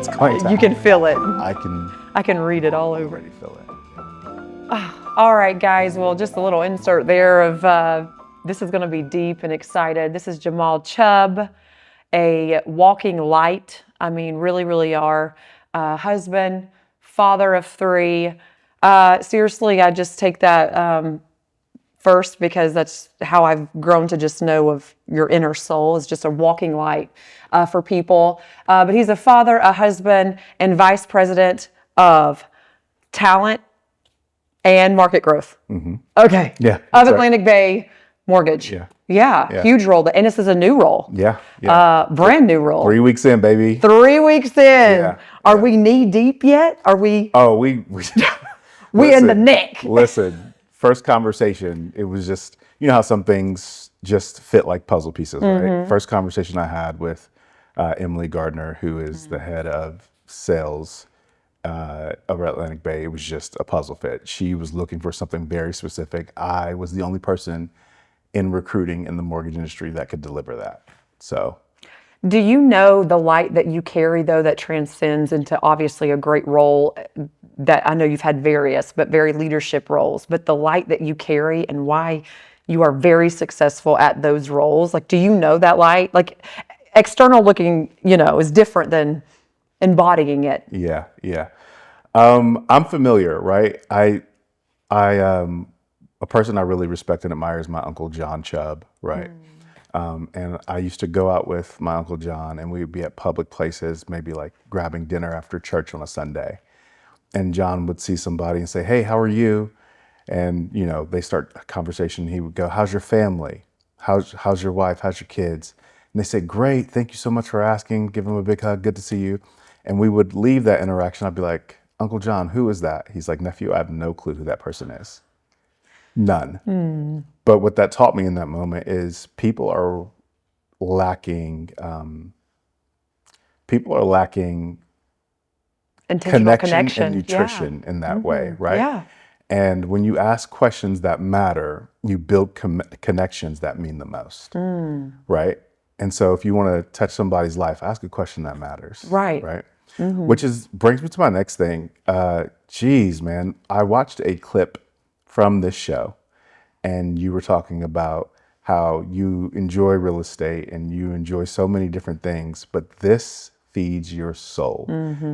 It's going to You can feel it. I can read it all over. already feel it. All right, guys. Well, just a little insert there of this is going to be deep and excited. This is Jamal Chubbs, a walking light. I mean, really, really are. Husband, father of 3. Seriously, I just take that first because that's how I've grown to just know of your inner soul is just a walking light for people. But he's a father, a husband, and vice president of talent and market growth. Mm-hmm. Okay. Yeah. Of Atlantic Bay Mortgage. Yeah. Yeah. Huge role. And this is a new role. Yeah. Brand new role. 3 weeks in, baby. 3 weeks in. Yeah. Are we knee deep yet? Are we? Oh, we We in the neck. Listen, first conversation, it was just, you know how some things just fit like puzzle pieces, right? First conversation I had with Emily Gardner, who is the head of sales over Atlantic Bay, it was just a puzzle fit. She was looking for something very specific. I was the only person in recruiting in the mortgage industry that could deliver that. So, do you know the light that you carry, though, that transcends into obviously a great role that I know you've had various, but very leadership roles, but the light that you carry and why you are very successful at those roles? Like, do you know that light? Like, external looking, is different than embodying it. Yeah. I'm familiar, right? A person I really respect and admire is my Uncle John Chubbs, right? And I used to go out with my Uncle John and we would be at public places, maybe like grabbing dinner after church on a Sunday. And John would see somebody and say, "Hey, how are you?" And, they start a conversation. He would go, "How's your family? How's your wife? How's your kids?" And they say, "Great. Thank you so much for asking." Give him a big hug. Good to see you. And we would leave that interaction. I'd be like, "Uncle John, who is that?" He's like, "Nephew, I have no clue who that person is." None. But what that taught me in that moment is people are lacking Intentional connection and nutrition in that way, right? Yeah. And when you ask questions that matter, you build connections that mean the most, right? And so if you want to touch somebody's life, ask a question that matters. Right. Right. Which brings me to my next thing. Geez, man, I watched a clip from this show and you were talking about how you enjoy real estate and you enjoy so many different things, but this feeds your soul.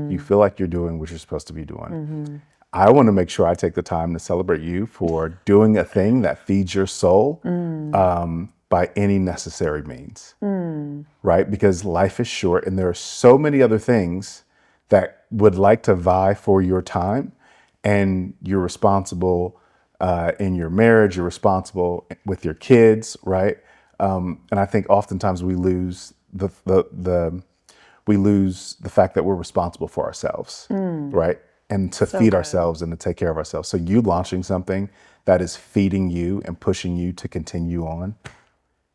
You feel like you're doing what you're supposed to be doing. I want to make sure I take the time to celebrate you for doing a thing that feeds your soul by any necessary means, right? Because life is short and there are so many other things that would like to vie for your time, and you're responsible in your marriage, you're responsible with your kids, right? And I think oftentimes we lose the fact that we're responsible for ourselves, right? And to feed ourselves and to take care of ourselves. So you launching something that is feeding you and pushing you to continue on,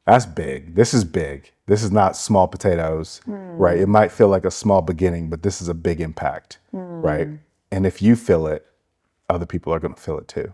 that's big. This is big. This is not small potatoes, right? It might feel like a small beginning, but this is a big impact, right? And if you feel it, other people are going to feel it too.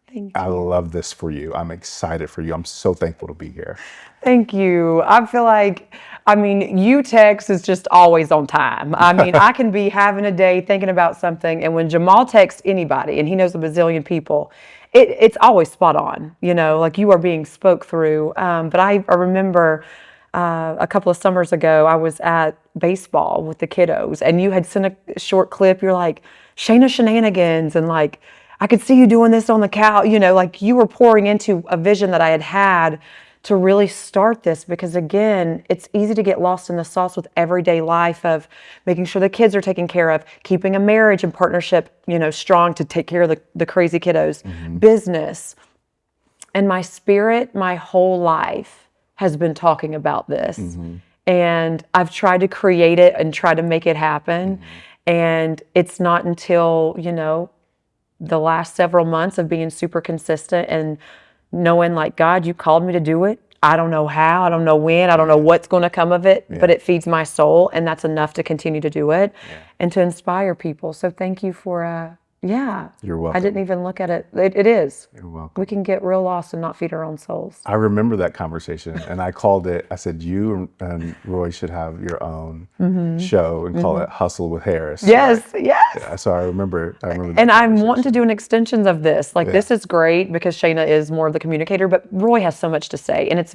Thank you. I love this for you. I'm excited for you. I'm so thankful to be here. Thank you. I feel like, you text is just always on time. I can be having a day thinking about something, and when Jamal texts anybody, and he knows a bazillion people, it's always spot on, like you are being spoke through. But I remember a couple of summers ago, I was at baseball with the kiddos, and you had sent a short clip. You're like, Shana Shenanigans, and like, I could see you doing this on the couch, like you were pouring into a vision that I had to really start this, because again, it's easy to get lost in the sauce with everyday life of making sure the kids are taken care of, keeping a marriage and partnership, strong to take care of the crazy kiddos, business. And my spirit, my whole life has been talking about this. And I've tried to create it and try to make it happen. And it's not until, the last several months of being super consistent and knowing like, God, you called me to do it. I don't know how, I don't know when, I don't know what's going to come of it, but it feeds my soul, and that's enough to continue to do it and to inspire people. So thank you for Yeah. You're I didn't welcome. even look at it. It is. You're We welcome. can get real lost and not feed our own souls. I remember that conversation, and I called it. I said, "You and Roy should have your own show and call it Hustle with Harris." Right? Yes, yes. Yeah. So I remember. I remember And that I'm wanting to conversation. do an extensions of this. Like, Yeah. this is great because Shayna is more of the communicator, but Roy has so much to say, and it's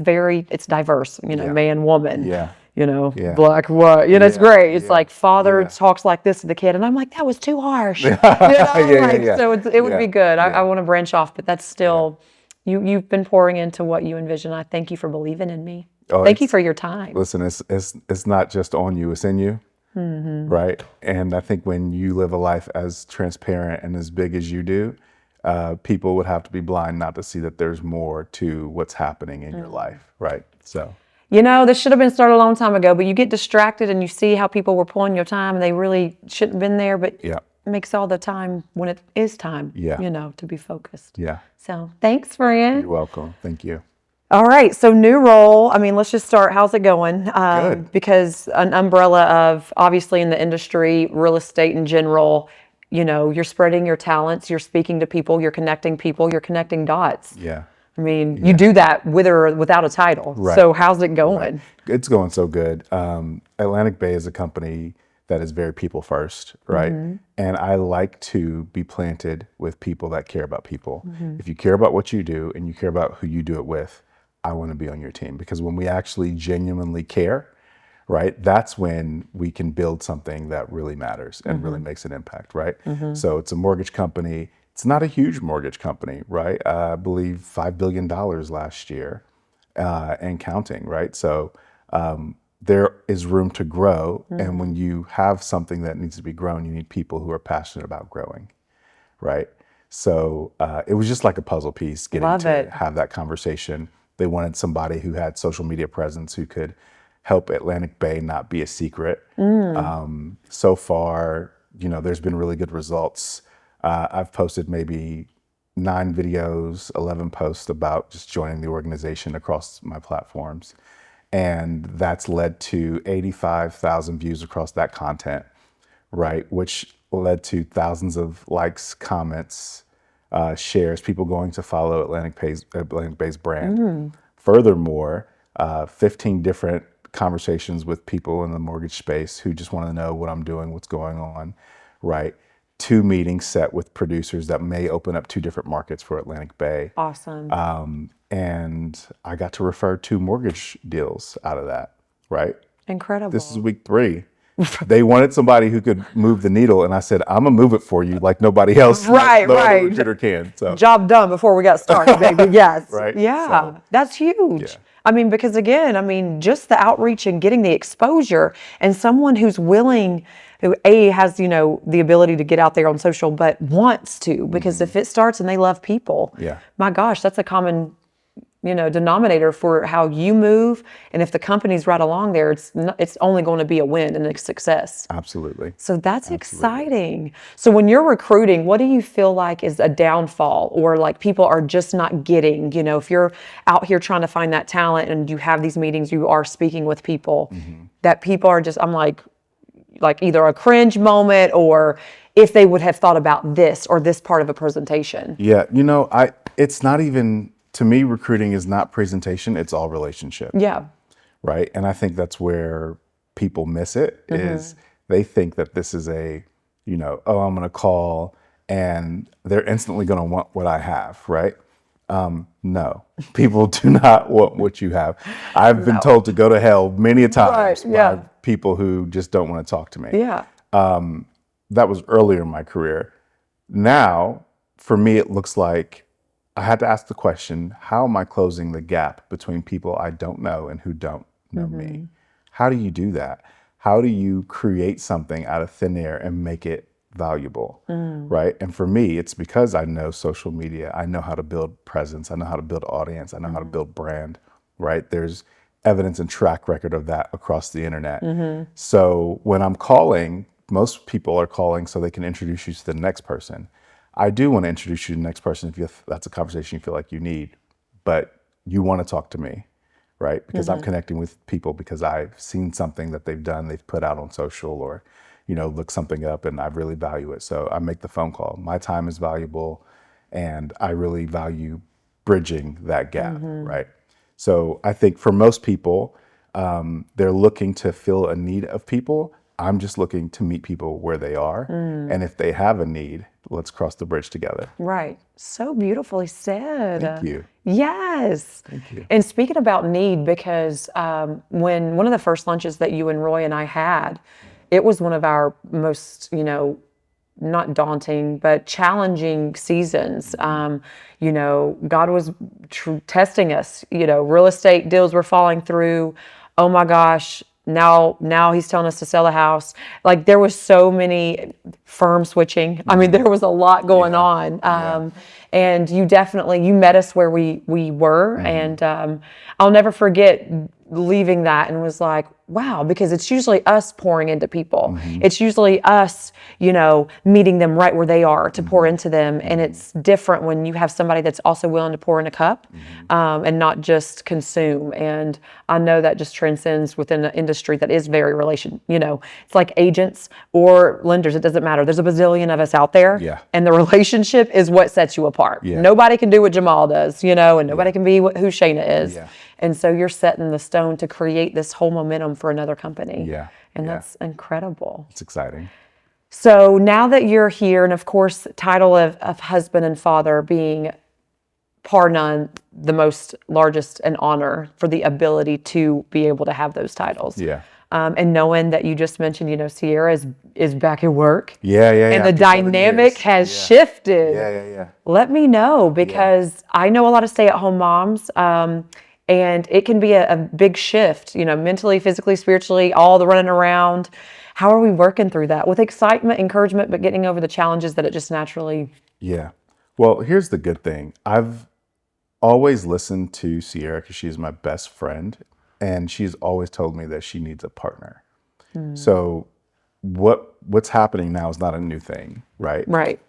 diverse, Yeah. man, woman, Yeah. Yeah. black, white, it's Yeah. great. It's Yeah. like father Yeah. talks like this to the kid, and I'm like, that was too harsh, Yeah. Yeah. like, Yeah. so it would Yeah. be good. I Yeah. want to branch off, but that's Yeah. still, you've been pouring into what you envision. I thank you for believing in me. Oh, Thank you for your time. listen. It's not just on you. It's in you. Right. And I think when you live a life as transparent and as big as you do, people would have to be blind not to see that there's more to what's happening in your life. Right. So. This should have been started a long time ago, but you get distracted and you see how people were pulling your time and they really shouldn't have been there, but Yeah. it makes all the time when it is time, Yeah. to be focused. Yeah. So thanks, friend. You're welcome. Thank you. All right, so new role. I mean, let's just start. How's it going? Good. Because an umbrella of obviously in the industry, real estate in general, you're spreading your talents, you're speaking to people, you're connecting dots. Yeah. I mean, you do that with or without a title. Right. So how's it going? Right. It's going so good. Atlantic Bay is a company that is very people first, right? And I like to be planted with people that care about people. If you care about what you do and you care about who you do it with, I want to be on your team, because when we actually genuinely care, right, that's when we can build something that really matters and really makes an impact, right? So it's a mortgage company. It's not a huge mortgage company, right? I believe $5 billion last year and counting, right? So there is room to grow. And when you have something that needs to be grown, you need people who are passionate about growing, right? So it was just like a puzzle piece getting Love to it. have that conversation. They wanted somebody who had social media presence, who could help Atlantic Bay not be a secret. So far, there's been really good results. I've posted maybe 9 videos, 11 posts about just joining the organization across my platforms. And that's led to 85,000 views across that content, right? Which led to thousands of likes, comments, shares, people going to follow Atlantic Bay's brand. Furthermore, 15 different conversations with people in the mortgage space who just want to know what I'm doing, what's going on, right? 2 meetings set with producers that may open up 2 different markets for Atlantic Bay. Awesome. And I got to refer 2 mortgage deals out of that, right? Incredible. This is week 3. They wanted somebody who could move the needle, and I said, "I'm gonna move it for you like nobody else, Right, no other right. recruiter can." So, Job done before we got started, baby. Yes. Right, Yeah, so- that's huge. Yeah. I mean, because again, just the outreach and getting the exposure, and someone who's willing, who has, the ability to get out there on social, but wants to, because if it starts and they love people, Yeah. my gosh, that's a common, denominator for how you move. And if the company's right along there, it's only going to be a win and a success. absolutely. So that's exciting. So when you're recruiting, what do you feel like is a downfall, or like people are just not getting, if you're out here trying to find that talent and you have these meetings, you are speaking with people that people are just, I'm like either a cringe moment, or if they would have thought about this or this part of a presentation. Yeah, it's not even, to me, recruiting is not presentation, it's all relationship. Yeah. Right? And I think that's where people miss it, is they think that this is I'm going to call and they're instantly going to want what I have, right? No, people do not want what you have. I've been told to go to hell many a times Right, yeah. by people who just don't want to talk to me. Yeah. That was earlier in my career. Now, for me, it looks like I had to ask the question, how am I closing the gap between people I don't know and who don't know me? How do you do that? How do you create something out of thin air and make it valuable, right? And for me, it's because I know social media. I know how to build presence. I know how to build audience. I know how to build brand, right? There's evidence and track record of that across the internet. So when I'm calling, most people are calling so they can introduce you to the next person. I do want to introduce you to the next person if that's a conversation you feel like you need, but you want to talk to me, right? Because I'm connecting with people because I've seen something that they've done, they've put out on social, or look something up and I really value it. So I make the phone call. My time is valuable and I really value bridging that gap, right? So I think for most people, they're looking to fill a need of people. I'm just looking to meet people where they are. And if they have a need, let's cross the bridge together. Right. So beautifully said. Thank you. Yes. Thank you. And speaking about need, because when one of the first lunches that you and Roy and I had, it was one of our most, not daunting, but challenging seasons. God was testing us. Real estate deals were falling through. Oh my gosh. Now he's telling us to sell a house. Like there was so many firm switching. I mean, there was a lot going on. And you met us where we were. And I'll never forget leaving that and was like, wow, because it's usually us pouring into people. It's usually us, meeting them right where they are to pour into them. And it's different when you have somebody that's also willing to pour in a cup and not just consume. And I know that just transcends within an industry that is very it's like agents or lenders. It doesn't matter. There's a bazillion of us out there. Yeah. And the relationship is what sets you apart. Yeah. Nobody can do what Jamal does, and nobody can be who Shana is. Yeah. And so you're setting the stone to create this whole momentum for another company. Yeah. And that's incredible. It's exciting. So now that you're here, and of course, title of husband and father being par none, the most largest an honor for the ability to be able to have those titles. Yeah. And knowing that you just mentioned, Sierra is back at work. Yeah. And the dynamic has shifted. Yeah. Let me know, because I know a lot of stay-at-home moms, and it can be a big shift, mentally, physically, spiritually, all the running around. How are we working through that with excitement, encouragement, but getting over the challenges that it just naturally... Yeah. Well, here's the good thing. I've always listened to Sierra because she's my best friend, and she's always told me that she needs a partner. So what's happening now is not a new thing, right? Right.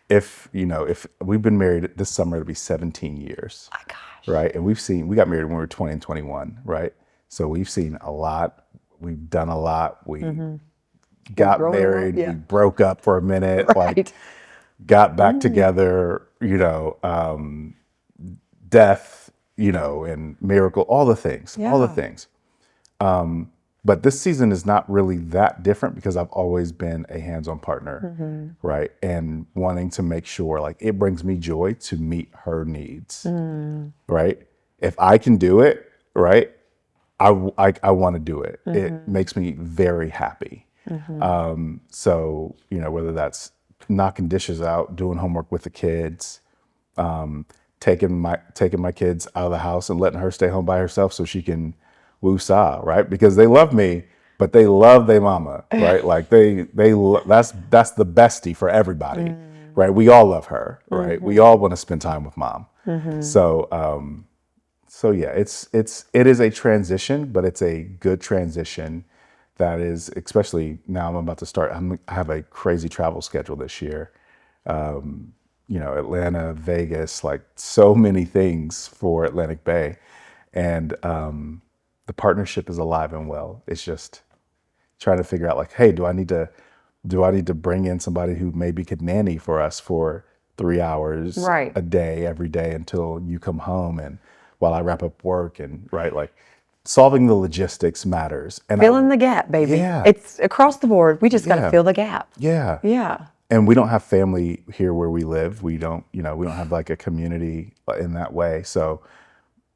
If we've been married this summer, it'll be 17 years. Oh my gosh. Right. And we got married when we were 20 and 21, right? So we've seen a lot. We've done a lot. We got married. We broke up for a minute, Right. got back together, death, and miracle, all the things. But this season is not really that different because I've always been a hands-on partner, right? And wanting to make sure, it brings me joy to meet her needs, right? If I can do it, right, I want to do it. It makes me very happy. So, whether that's knocking dishes out, doing homework with the kids, taking my kids out of the house and letting her stay home by herself so she can woo-saw, right? Because they love me, but they love their mama, right? Like that's the bestie for everybody, right? We all love her, right? We all want to spend time with mom. So yeah, it is a transition, but it's a good transition. That is, especially now I'm about to start. I have a crazy travel schedule this year. Atlanta, Vegas, so many things for Atlantic Bay, and the partnership is alive and well. It's just trying to figure out hey, do I need to bring in somebody who maybe could nanny for us for 3 hours a day, every day until you come home and while I wrap up work and solving the logistics matters. And filling the gap, baby. Yeah. It's across the board. We just got to fill the gap. Yeah. Yeah. And we don't have family here where we live. We don't have a community in that way. So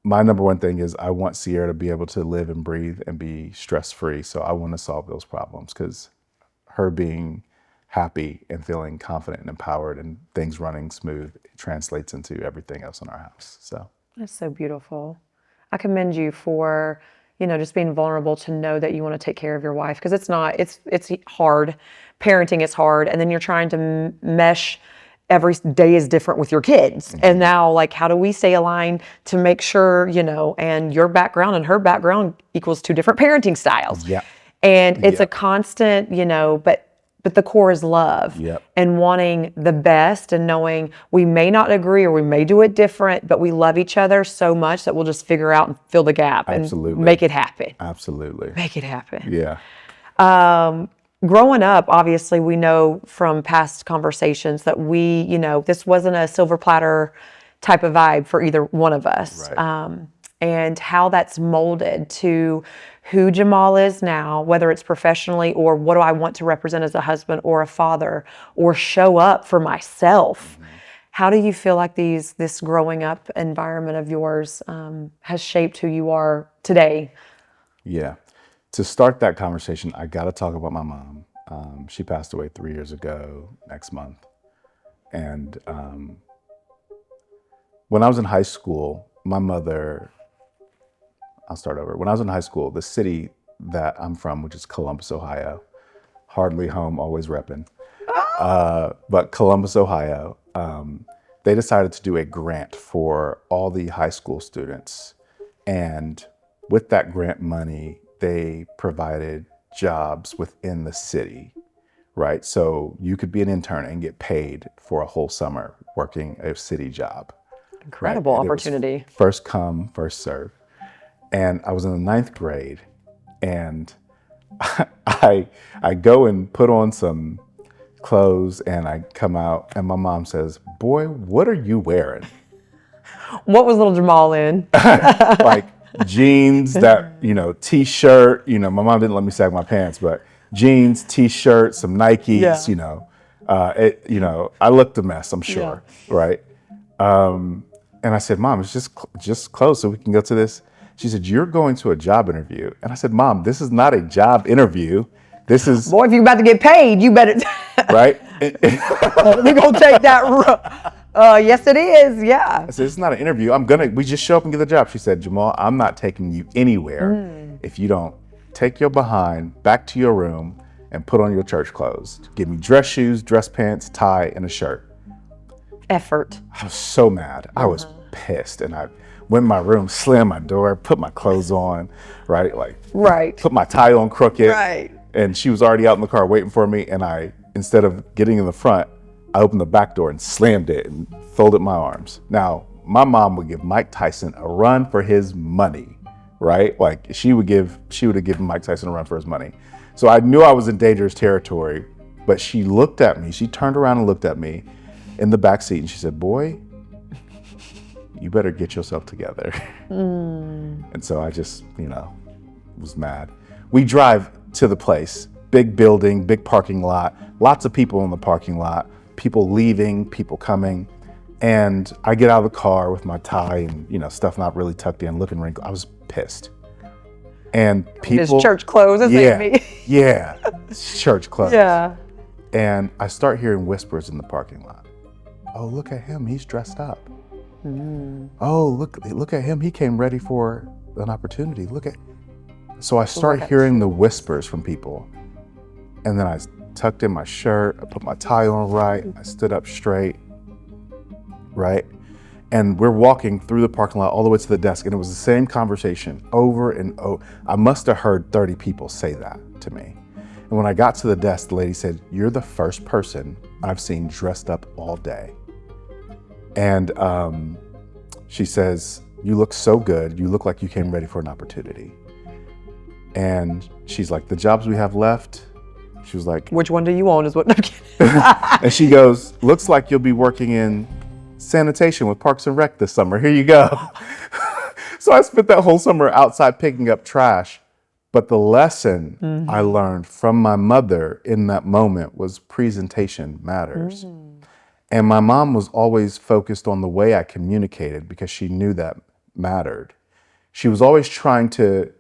my number one thing is I want Sierra to be able to live and breathe and be stress-free. So I want to solve those problems because her being happy and feeling confident and empowered and things running smooth, it translates into everything else in our house. So that's so beautiful. I commend you for, just being vulnerable to know that you want to take care of your wife, because it's hard. Parenting is hard. And then you're trying to mesh. Every day is different with your kids. And now, how do we stay aligned to make sure, and your background and her background equals two different parenting styles. Yeah. And it's a constant, but the core is love and wanting the best and knowing we may not agree or we may do it different, but we love each other so much that we'll just figure out and fill the gap and make it happen. Absolutely. Make it happen. Yeah. growing up, obviously, we know from past conversations that this wasn't a silver platter type of vibe for either one of us. Right. And how that's molded to who Jamal is now, whether it's professionally or what do I want to represent as a husband or a father or show up for myself. How do you feel like this growing up environment of yours has shaped who you are today? Yeah. To start that conversation, I got to talk about my mom. She passed away 3 years ago next month. And when I was in high school, my mother, I'll start over. When I was in high school, the city that I'm from, which is Columbus, Ohio, hardly home, always repping, but Columbus, Ohio, they decided to do a grant for all the high school students. And with that grant money, they provided jobs within the city, right? So you could be an intern and get paid for a whole summer working a city job. Incredible And it was opportunity. first come, first serve. And I was in the ninth grade, and I go and put on some clothes, and I come out, and my mom says, "Boy, what are you wearing?" What was little Jamal in? Like jeans, that t-shirt. My mom didn't let me sag my pants, but jeans, t-shirt, some Nikes. I looked a mess, I'm sure, right? And I said, "Mom, it's just clothes so we can go to this." She said, "You're going to a job interview." And I said, "Mom, this is not a job interview. This is..." Boy, if you're about to get paid, you better. Right? We're gonna take that. Yes, it is. Yeah. I said, "It's not an interview. We just show up and get the job." She said, "Jamal, I'm not taking you anywhere if you don't take your behind back to your room and put on your church clothes. Give me dress shoes, dress pants, tie, and a shirt." Effort. I was so mad. I was pissed. And I went in my room, slammed my door, put my clothes on, right? Right. Put my tie on crooked. Right. And she was already out in the car waiting for me. And instead of getting in the front, I opened the back door and slammed it and folded my arms. Now, my mom would give Mike Tyson a run for his money, right? Like she would have given Mike Tyson a run for his money. So I knew I was in dangerous territory, but she looked at me. She turned around and looked at me in the back seat, and she said, "Boy, you better get yourself together." And so I just, was mad. We drive to the place, big building, big parking lot, lots of people in the parking lot, people leaving, people coming. And I get out of the car with my tie and, stuff not really tucked in, looking wrinkled. I was pissed. And people... His church clothes, isn't it? Yeah, church clothes. Yeah. And I start hearing whispers in the parking lot. "Oh, look at him, he's dressed up. Oh, look at him, he came ready for an opportunity. So I start hearing the whispers from people. And then I tucked in my shirt, I put my tie on right, I stood up straight, right? And we're walking through the parking lot all the way to the desk, and it was the same conversation over and over. I must have heard 30 people say that to me. And when I got to the desk, the lady said, "You're the first person I've seen dressed up all day." And she says, "You look so good. You look like you came ready for an opportunity." And she's like, "The jobs we have left," she was like, "Which one do you want?" is what I'm kidding. And she goes, "Looks like you'll be working in sanitation with Parks and Rec this summer. Here you go." So I spent that whole summer outside picking up trash. But the lesson I learned from my mother in that moment was presentation matters. And my mom was always focused on the way I communicated because she knew that mattered. She was always trying to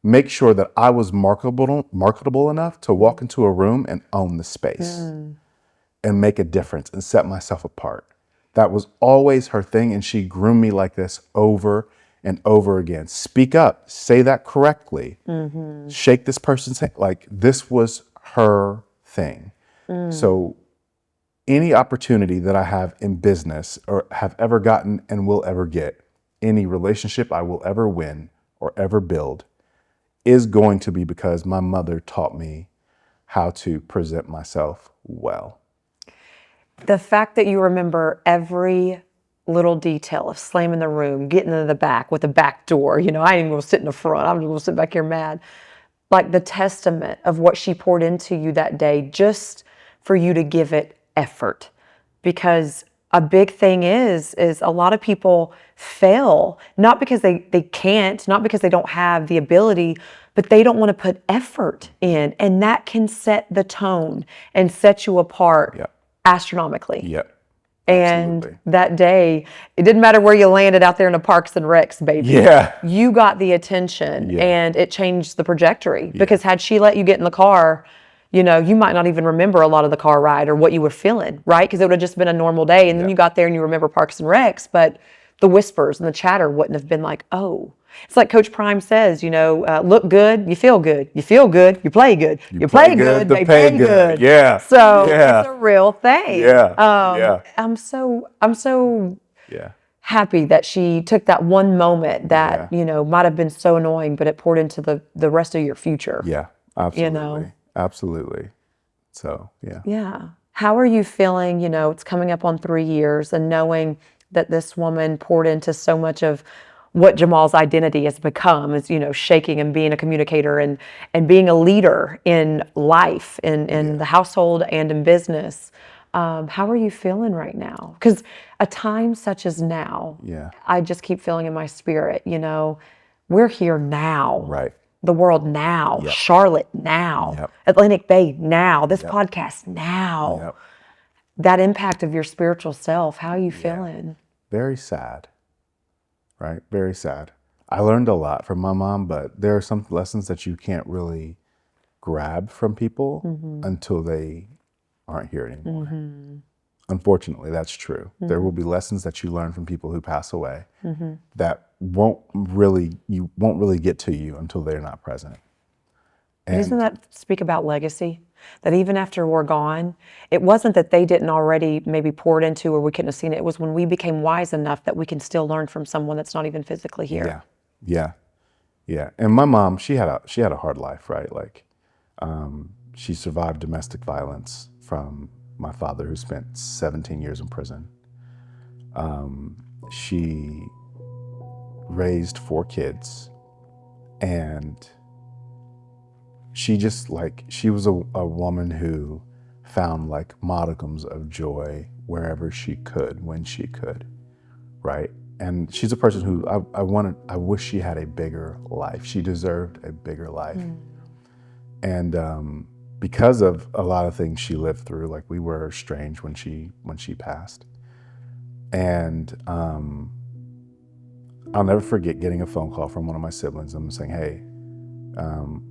make sure that I was marketable enough to walk into a room and own the space and make a difference and set myself apart. That was always her thing, and she groomed me like this over and over again. Speak up, say that correctly, shake this person's hand. Like, this was her thing. So any opportunity that I have in business or have ever gotten and will ever get, any relationship I will ever win or ever build, is going to be because my mother taught me how to present myself well. The fact that you remember every little detail of slamming the room, getting in the back with the back door, I ain't even gonna sit in the front, I'm just gonna sit back here mad. like the testament of what she poured into you that day, just for you to give it effort. Because a big thing is a lot of people fail, not because they can't, not because they don't have the ability, but they don't want to put effort in. And that can set the tone and set you apart Yep. astronomically. Yep. And Absolutely. that day, it didn't matter where you landed out there in the Parks and Recs, baby. Yeah. You got the attention, Yeah. and it changed the trajectory. Because had she let you get in the car, you know, you might not even remember a lot of the car ride or what you were feeling, right? Because it would have just been a normal day. And then you got there and you remember Parks and Recs, but the whispers and the chatter wouldn't have been like, oh. It's like Coach Prime says, you know, look good, you feel good. You feel good, you play good. You play good, they pay good. Yeah. So Yeah. it's a real thing. Yeah. Yeah. I'm so Yeah. happy that she took that one moment that, Yeah. you know, might have been so annoying, but it poured into the rest of your future. Yeah. Absolutely. You know? Absolutely. So, yeah. Yeah. How are you feeling? You know, it's coming up on 3 years, and knowing that this woman poured into so much of what Jamal's identity has become, is, you know, shaking and being a communicator and being a leader in life, in the household and in business. How are you feeling right now? Because a time such as now, Yeah. I just keep feeling in my spirit, you know, we're here now. Right. The world now, Yep. Charlotte now, Yep. Atlantic Bay now, this Yep. podcast now. Yep. That impact of your spiritual self, how are you Yeah. feeling? Very sad. Right? Very sad. I learned a lot from my mom, but there are some lessons that you can't really grab from people until they aren't here anymore. Unfortunately, that's true. There will be lessons that you learn from people who pass away that you won't really get to you until they're not present. But doesn't that speak about legacy? That even after we're gone, it wasn't that they didn't already maybe pour it into or we couldn't have seen it. It was when we became wise enough that we can still learn from someone that's not even physically here. Yeah, yeah, yeah. And my mom, she had a hard life, right? Like, she survived domestic violence from my father, who spent 17 years in prison. She raised 4 kids, and she just, like, she was a woman who found like modicums of joy wherever she could, when she could, right? And she's a person who I wish she had a bigger life. She deserved a bigger life. And because of a lot of things she lived through, like, we were estranged when she passed. And I'll never forget getting a phone call from one of my siblings. I'm saying, hey,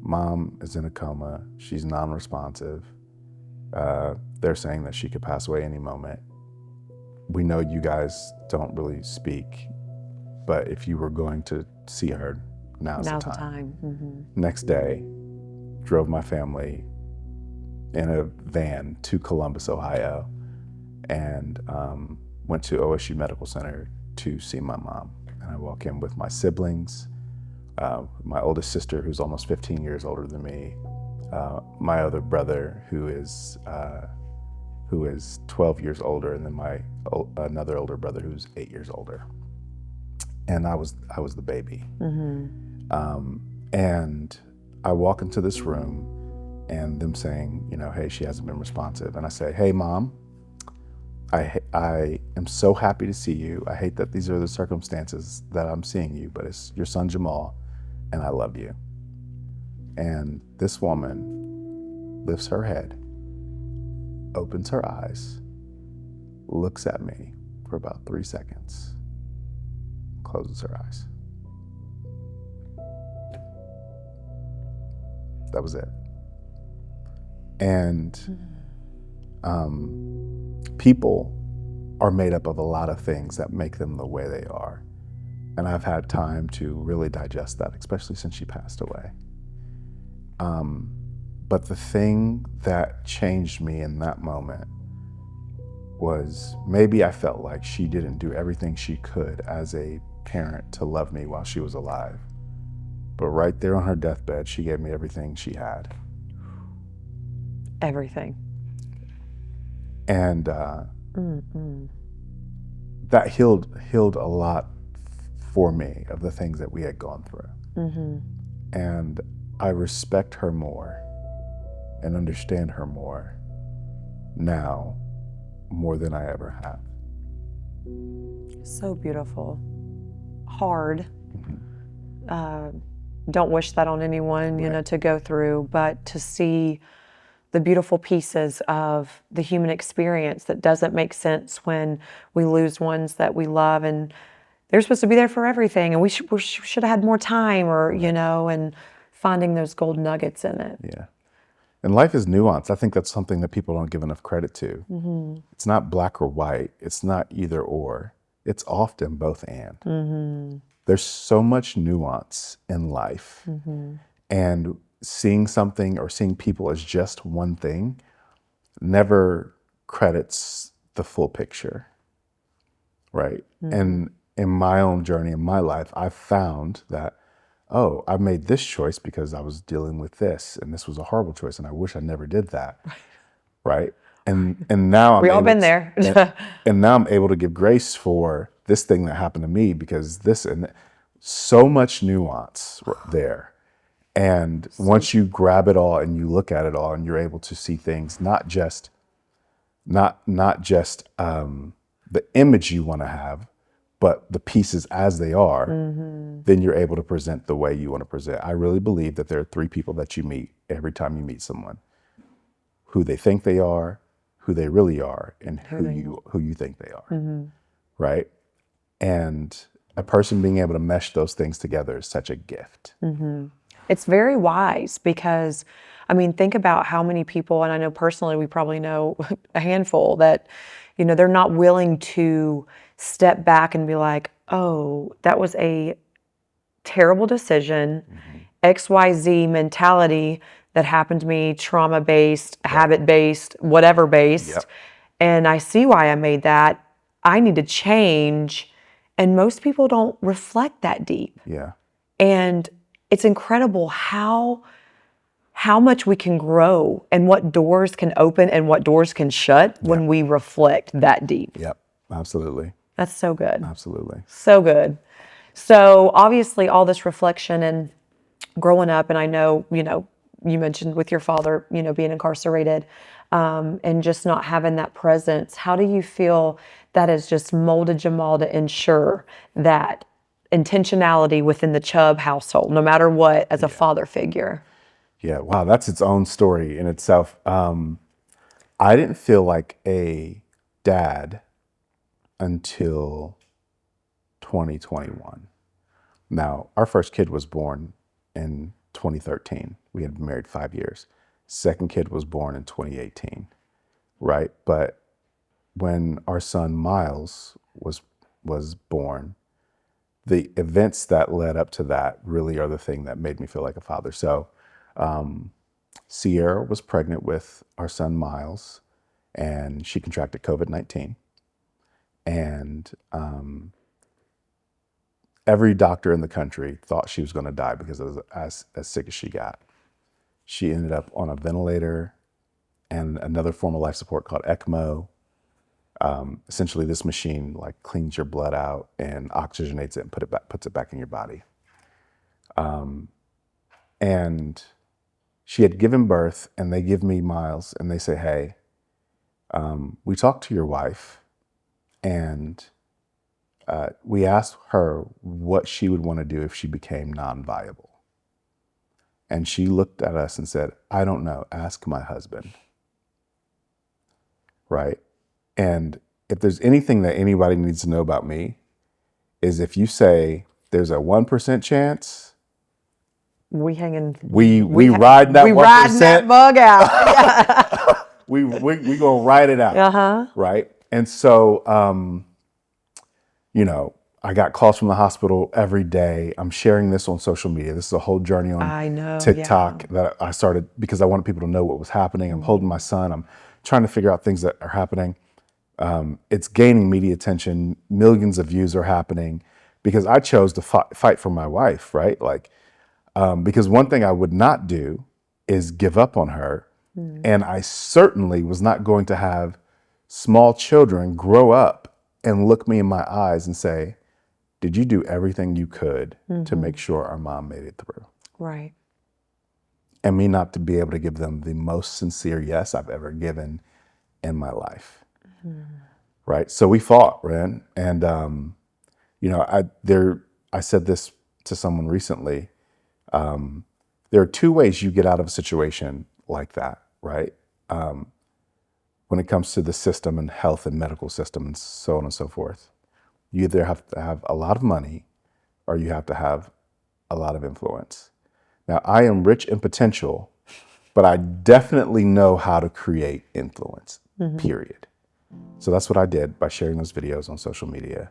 mom is in a coma. She's non-responsive. They're saying that she could pass away any moment. We know you guys don't really speak, but if you were going to see her, now's the time. Next day, drove my family in a van to Columbus, Ohio, and went to OSU Medical Center to see my mom. And I walk in with my siblings, my oldest sister, who's almost 15 years older than me, my other brother, who is 12 years older, and then another older brother who's 8 years older. And I was the baby. And I walk into this room, and them saying, you know, hey, she hasn't been responsive. And I say, hey, Mom, I am so happy to see you. I hate that these are the circumstances that I'm seeing you, but it's your son Jamal, and I love you. And this woman lifts her head, opens her eyes, looks at me for about 3 seconds, closes her eyes. That was it. And people are made up of a lot of things that make them the way they are. And I've had time to really digest that, especially since she passed away. But the thing that changed me in that moment was, maybe I felt like she didn't do everything she could as a parent to love me while she was alive. But right there on her deathbed, she gave me everything she had. Everything. And that healed a lot for me of the things that we had gone through. And I respect her more and understand her more now more than I ever have. So beautiful. Hard. Don't wish that on anyone, you know, to go through, but to see the beautiful pieces of the human experience that doesn't make sense when we lose ones that we love, and they're supposed to be there for everything, and we should have had more time, or, you know, and finding those gold nuggets in it. Yeah. And life is nuance. I think that's something that people don't give enough credit to. It's not black or white. It's not either or. It's often both and. There's so much nuance in life. And seeing something or seeing people as just one thing never credits the full picture, right? And in my own journey in my life, I've found that, oh, I made this choice because I was dealing with this, and this was a horrible choice, and I wish I never did that, right? And now I'm We all able been to- there. and now I'm able to give grace for this thing that happened to me because this and so much nuance there. And once you grab it all and you look at it all and you're able to see things, not just the image you want to have, but the pieces as they are, then you're able to present the way you want to present. I really believe that there are three people that you meet every time you meet someone: who they think they are, who they really are, and who you think they are, right? And a person being able to mesh those things together is such a gift. It's very wise because, I mean, think about how many people, and I know personally, we probably know a handful that, you know, they're not willing to step back and be like, oh, that was a terrible decision, XYZ mentality that happened to me, trauma-based, habit-based, whatever-based, Yep. and I see why I made that. I need to change. And most people don't reflect that deep. Yeah. And it's incredible how much we can grow and what doors can open and what doors can shut when we reflect that deep. Yep. Absolutely. That's so good. Absolutely. So good. So obviously all this reflection and growing up, and I know, you mentioned with your father, being incarcerated, and just not having that presence. How do you feel that has just molded Jamal to ensure that intentionality within the Chubb household, no matter what, as a father figure? Yeah. Wow. That's its own story in itself. I didn't feel like a dad until 2021. Now, our first kid was born in 2013. We had been married 5 years. Second kid was born in 2018, right? But when our son Miles was born, the events that led up to that really are the thing that made me feel like a father. So Sierra was pregnant with our son Miles, and she contracted COVID-19. And every doctor in the country thought she was going to die because of as sick as she got. She ended up on a ventilator and another form of life support called ECMO. Essentially, this machine like cleans your blood out and oxygenates it and puts it back in your body. And she had given birth, and they give me Miles, and they say, "Hey, we talked to your wife, and we asked her what she would want to do if she became non-viable." And she looked at us and said, "I don't know, ask my husband." Right? And if there's anything that anybody needs to know about me, is if you say there's a 1% chance, we ride that 1%. We riding that bug out. we gonna ride it out. Right? And so, I got calls from the hospital every day. I'm sharing this on social media. This is a whole journey on TikTok that I started because I wanted people to know what was happening. I'm holding my son. I'm trying to figure out things that are happening. It's gaining media attention. Millions of views are happening because I chose to fight for my wife, right? Because one thing I would not do is give up on her. And I certainly was not going to have small children grow up and look me in my eyes and say, "Did you do everything you could to make sure our mom made it through?" Right. and me not to be able to give them the most sincere yes I've ever given in my life. Right. So we fought, Ren. And, I said this to someone recently. There are two ways you get out of a situation like that, right? When it comes to the system and health and medical system and so on and so forth. You either have to have a lot of money or you have to have a lot of influence. Now, I am rich in potential, but I definitely know how to create influence, period. So that's what I did by sharing those videos on social media.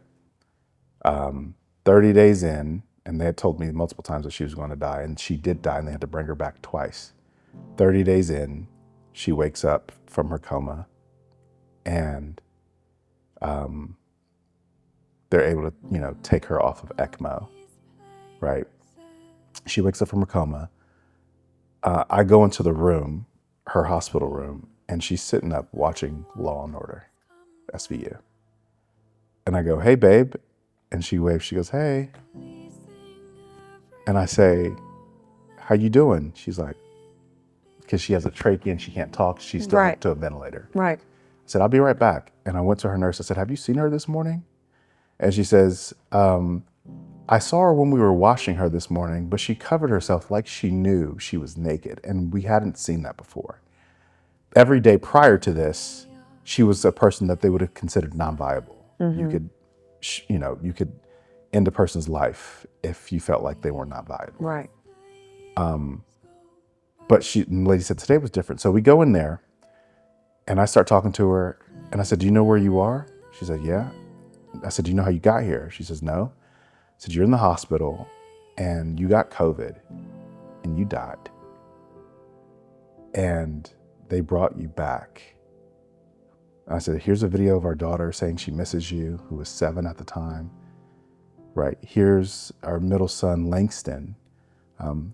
30 days in, and they had told me multiple times that she was going to die, and she did die, and they had to bring her back twice. 30 days in, she wakes up from her coma, and they're able to, take her off of ECMO, right? She wakes up from her coma. I go into the room, her hospital room, and she's sitting up watching Law and Order, SVU. And I go, "Hey, babe." And she waves, she goes, "Hey." And I say, "How you doing?" She's like, because she has a trachea and she can't talk, she's still hooked to a ventilator. Right. I said, "I'll be right back." And I went to her nurse, I said, "Have you seen her this morning?" And she says, "I saw her when we were washing her this morning, but she covered herself like she knew she was naked, and we hadn't seen that before. Every day prior to this, she was a person that they would have considered non-viable. You could, you could end a person's life if you felt like they were not viable." Right. But the lady said today was different. So we go in there, and I start talking to her, and I said, "Do you know where you are?" She said, "Yeah." I said, "Do you know how you got here?" She says, "No." I said, "You're in the hospital, and you got COVID, and you died. And they brought you back." And I said, "Here's a video of our daughter saying she misses you, who was 7 at the time. Right, here's our middle son, Langston,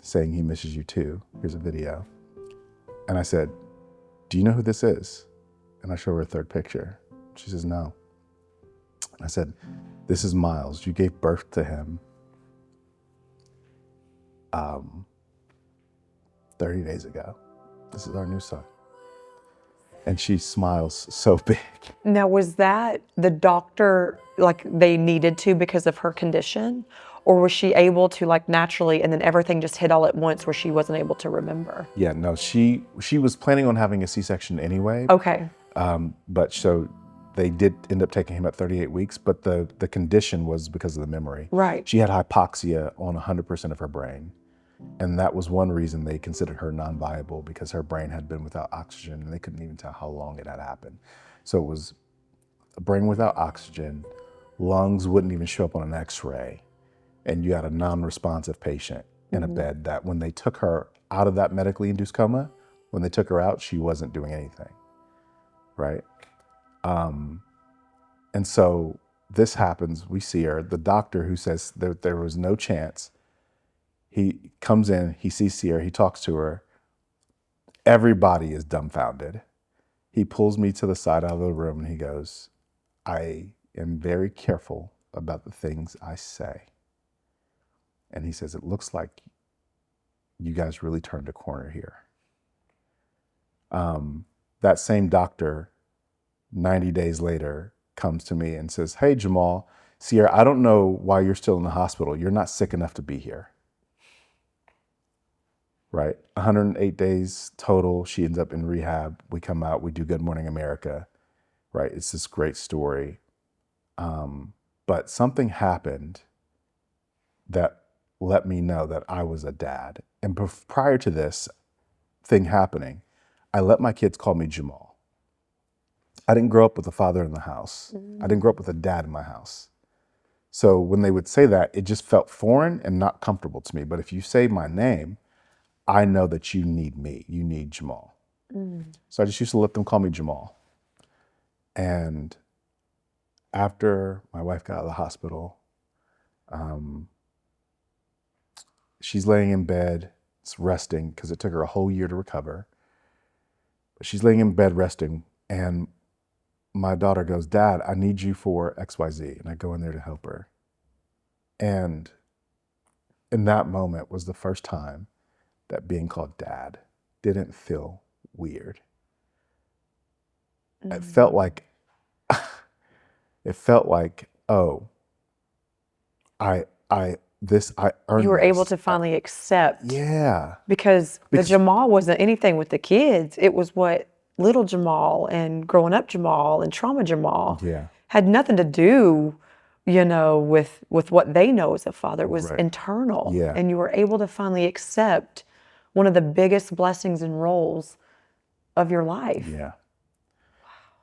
saying he misses you too. Here's a video." And I said, "Do you know who this is?" And I show her a third picture. She says, "No." And I said, "This is Miles. You gave birth to him 30 days ago. This is our new son." And she smiles so big. Now, was that the doctor, like they needed to because of her condition? Or was she able to like naturally and then everything just hit all at once where she wasn't able to remember? Yeah, no, she was planning on having a C-section anyway. Okay. But so they did end up taking him at 38 weeks, but the condition was because of the memory. Right. She had hypoxia on 100% of her brain. And that was one reason they considered her non-viable, because her brain had been without oxygen and they couldn't even tell how long it had happened. So it was a brain without oxygen, lungs wouldn't even show up on an x-ray, and you had a non-responsive patient in a bed that when they took her out of that medically induced coma, when they took her out, she wasn't doing anything, right? And so this happens, we see her, the doctor who says that there was no chance, he comes in, he sees Sierra, he talks to her. Everybody is dumbfounded. He pulls me to the side out of the room and he goes, "I am very careful about the things I say." And he says, "It looks like you guys really turned a corner here." That same doctor, 90 days later, comes to me and says, "Hey, Jamal, Sierra, I don't know why you're still in the hospital. You're not sick enough to be here." Right? 108 days total. She ends up in rehab. We come out, we do Good Morning America. Right? It's this great story. But something happened that let me know that I was a dad. And prior to this thing happening, I let my kids call me Jamal. I didn't grow up with a father in the house. I didn't grow up with a dad in my house. So when they would say that, it just felt foreign and not comfortable to me. But if you say my name, I know that you need me. You need Jamal. So I just used to let them call me Jamal. And after my wife got out of the hospital, she's laying in bed, resting, because it took her a whole year to recover. But she's laying in bed resting, and my daughter goes, "Dad, I need you for XYZ." And I go in there to help her. And in that moment was the first time that being called dad didn't feel weird. It felt like, oh, I earned You were able this. to finally accept. Yeah. Because the Because, Jamal wasn't anything with the kids. It was what little Jamal and growing up Jamal and trauma Jamal yeah, had nothing to do, with what they know as a father. It was right. internal. Yeah. And you were able to finally accept one of the biggest blessings and roles of your life. Yeah.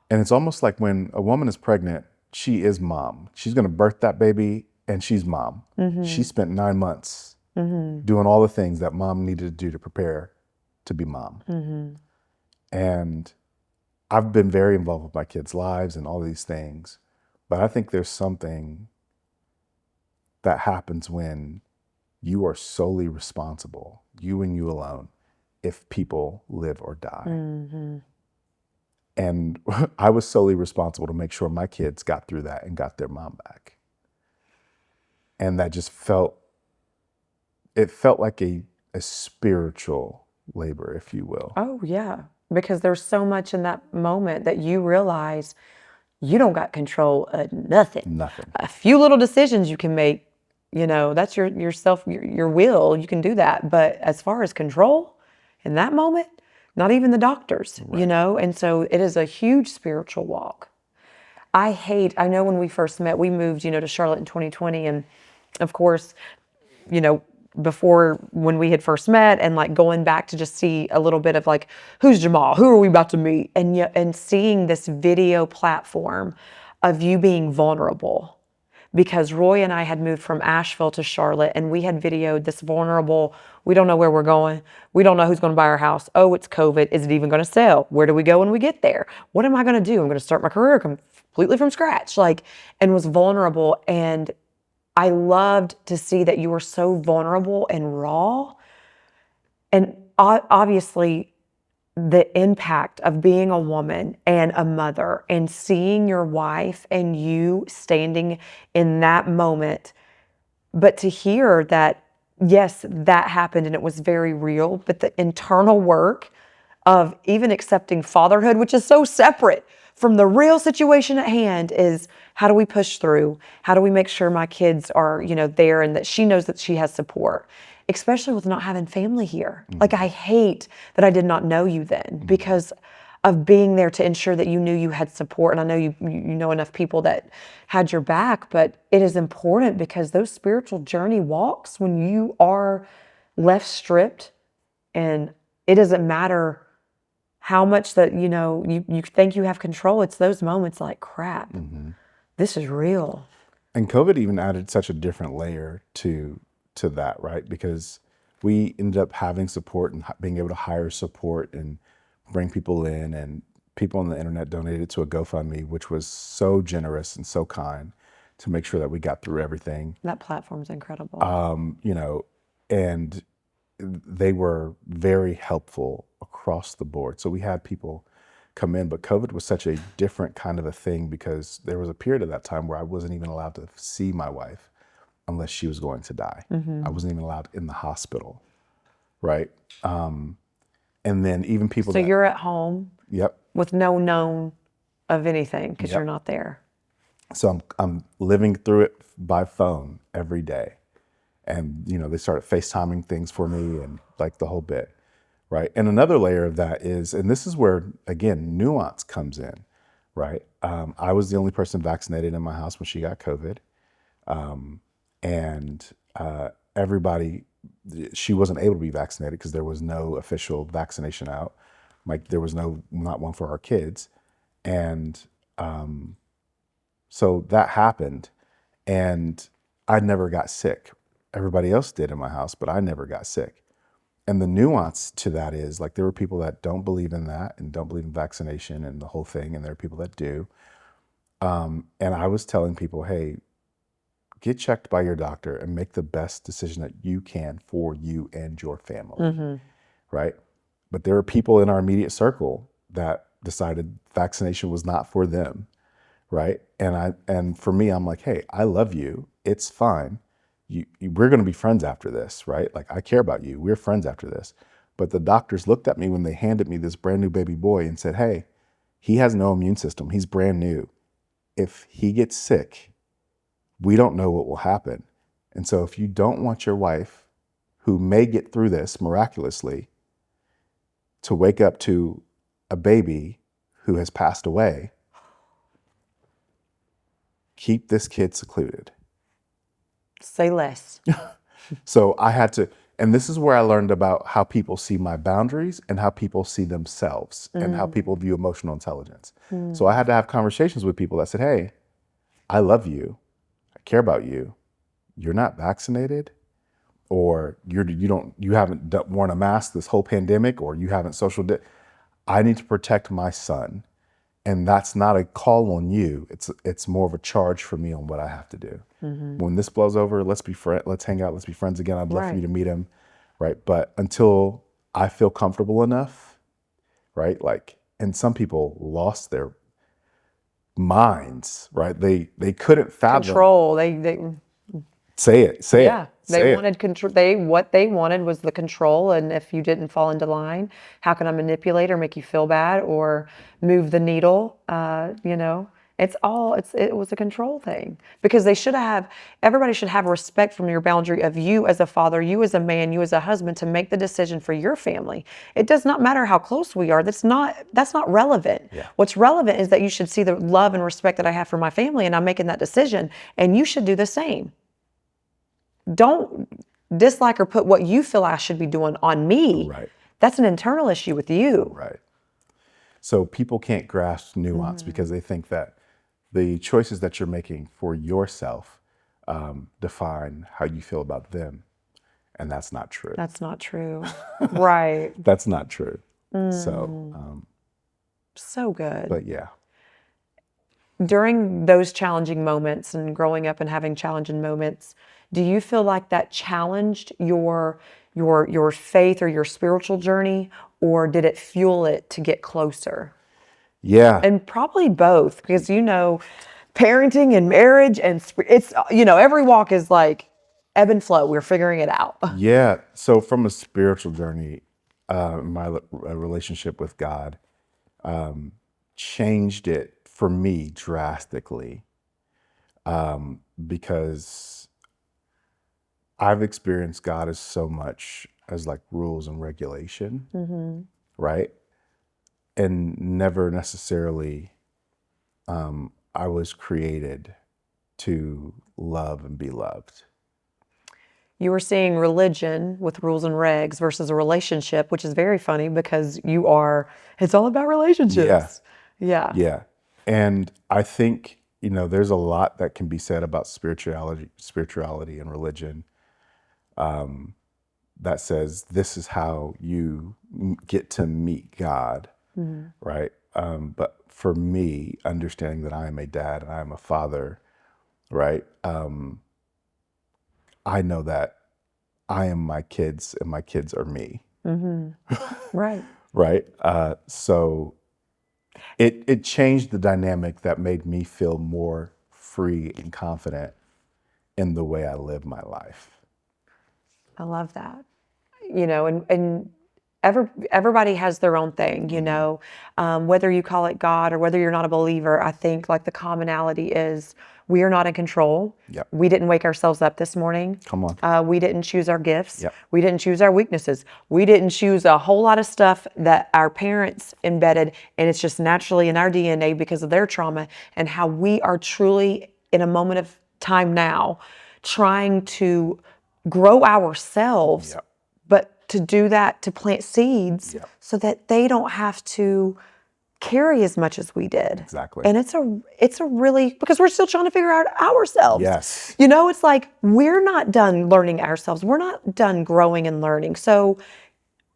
And it's almost like when a woman is pregnant, she is mom. She's going to birth that baby and she's mom. She spent 9 months doing all the things that mom needed to do to prepare to be mom. And I've been very involved with my kids' lives and all these things. But I think there's something that happens when you are solely responsible, you and you alone, if people live or die. And I was solely responsible to make sure my kids got through that and got their mom back. And that just felt like a spiritual labor, if you will. Oh, yeah. Because there's so much in that moment that you realize you don't got control of nothing. Nothing. A few little decisions you can make, that's your will. You can do that. But as far as control in that moment, not even the doctors, And so it is a huge spiritual walk. I know when we first met, we moved, to Charlotte in 2020. And of course, you know, before when we had first met and like going back to just see a little bit of like, who's Jamal? Who are we about to meet? And seeing this video platform of you being vulnerable. Because Roy and I had moved from Asheville to Charlotte and we had videoed this vulnerable, we don't know where we're going. We don't know who's going to buy our house. Oh, it's COVID. Is it even going to sell? Where do we go when we get there? What am I going to do? I'm going to start my career completely from scratch. And was vulnerable. And I loved to see that you were so vulnerable and raw. And obviously, the impact of being a woman and a mother and seeing your wife and you standing in that moment. But to hear that, yes, that happened and it was very real, but the internal work of even accepting fatherhood, which is so separate from the real situation at hand, is how do we push through? How do we make sure my kids are, there and that she knows that she has support, especially with not having family here. Like I hate that I did not know you then because of being there to ensure that you knew you had support. And I know you know enough people that had your back, but it is important because those spiritual journey walks, when you are left stripped and it doesn't matter how much that, you think you have control. It's those moments like, crap, this is real. And COVID even added such a different layer to that, right? Because we ended up having support and being able to hire support and bring people in, and people on the internet donated to a GoFundMe, which was so generous and so kind to make sure that we got through everything. That platform's incredible. And they were very helpful across the board. So we had people come in, but COVID was such a different kind of a thing because there was a period of that time where I wasn't even allowed to see my wife unless she was going to die. I wasn't even allowed in the hospital, right? And then even people so you're at home with no known of anything because you're not there. So I'm living through it by phone every day. And, they started FaceTiming things for me and like the whole bit, right? And another layer of that is, and this is where, again, nuance comes in, right? I was the only person vaccinated in my house when she got COVID. And everybody, she wasn't able to be vaccinated because there was no official vaccination out. Like there was not one for our kids. And so that happened and I never got sick. Everybody else did in my house, but I never got sick. And the nuance to that is like there were people that don't believe in that and don't believe in vaccination and the whole thing. And there are people that do. And I was telling people, hey, get checked by your doctor and make the best decision that you can for you and your family, right? But there are people in our immediate circle that decided vaccination was not for them, right? And for me, I'm like, hey, I love you. It's fine. we're going to be friends after this, right? Like, I care about you. We're friends after this. But the doctors looked at me when they handed me this brand new baby boy and said, hey, he has no immune system. He's brand new. If he gets sick, we don't know what will happen. And so if you don't want your wife, who may get through this miraculously, to wake up to a baby who has passed away, keep this kid secluded. Say less. So I had to, and this is where I learned about how people see my boundaries and how people see themselves and how people view emotional intelligence. So I had to have conversations with people that said, hey, I love you. I care about you. You're not vaccinated, or you haven't worn a mask this whole pandemic, or you haven't I need to protect my son. And that's not a call on you. It's more of a charge for me on what I have to do. When this blows over, let's hang out, let's be friends again. I'd love for you to meet him, right? But until I feel comfortable enough, right? Like, and some people lost their minds, right? They couldn't fathom. Control. They Say it. yeah. They Say it. wanted control. What they wanted was the control. And if you didn't fall into line, how can I manipulate or make you feel bad or move the needle? It was a control thing, because everybody should have respect from your boundary of you as a father, you as a man, you as a husband, to make the decision for your family. It does not matter how close we are. That's not relevant. Yeah. What's relevant is that you should see the love and respect that I have for my family, and I'm making that decision, and you should do the same. Don't dislike or put what you feel I should be doing on me. Right. That's an internal issue with you. Right. So people can't grasp nuance because they think that the choices that you're making for yourself define how you feel about them. And that's not true. That's not true. Right. That's not true. So good. but yeah. During those challenging moments and growing up and having challenging moments, do you feel like that challenged your faith or your spiritual journey, or did it fuel it to get closer? Yeah. And probably both, because parenting and marriage and it's every walk is like ebb and flow. We're figuring it out. Yeah. So from a spiritual journey, my relationship with God changed it for me drastically, because I've experienced God as so much as like rules and regulation, right? And never necessarily I was created to love and be loved. You were seeing religion with rules and regs versus a relationship, which is very funny because it's all about relationships. Yeah. Yeah. And I think, there's a lot that can be said about spirituality and religion, that says this is how you get to meet God, right? But for me, understanding that I am a dad and I am a father, right? I know that I am my kids and my kids are me. Right. Right? So it changed the dynamic that made me feel more free and confident in the way I live my life. I love that. And everybody has their own thing, whether you call it God or whether you're not a believer. I think like the commonality is we are not in control. Yep. We didn't wake ourselves up this morning. Come on. We didn't choose our gifts. Yep. We didn't choose our weaknesses. We didn't choose a whole lot of stuff that our parents embedded, and it's just naturally in our DNA because of their trauma, and how we are truly in a moment of time now trying to grow ourselves. Yep. But to do that, to plant seeds, Yep. so that they don't have to carry as much as we did. Exactly. And it's a really, because we're still trying to figure out ourselves. Yes. It's like we're not done learning ourselves. We're not done growing and learning. So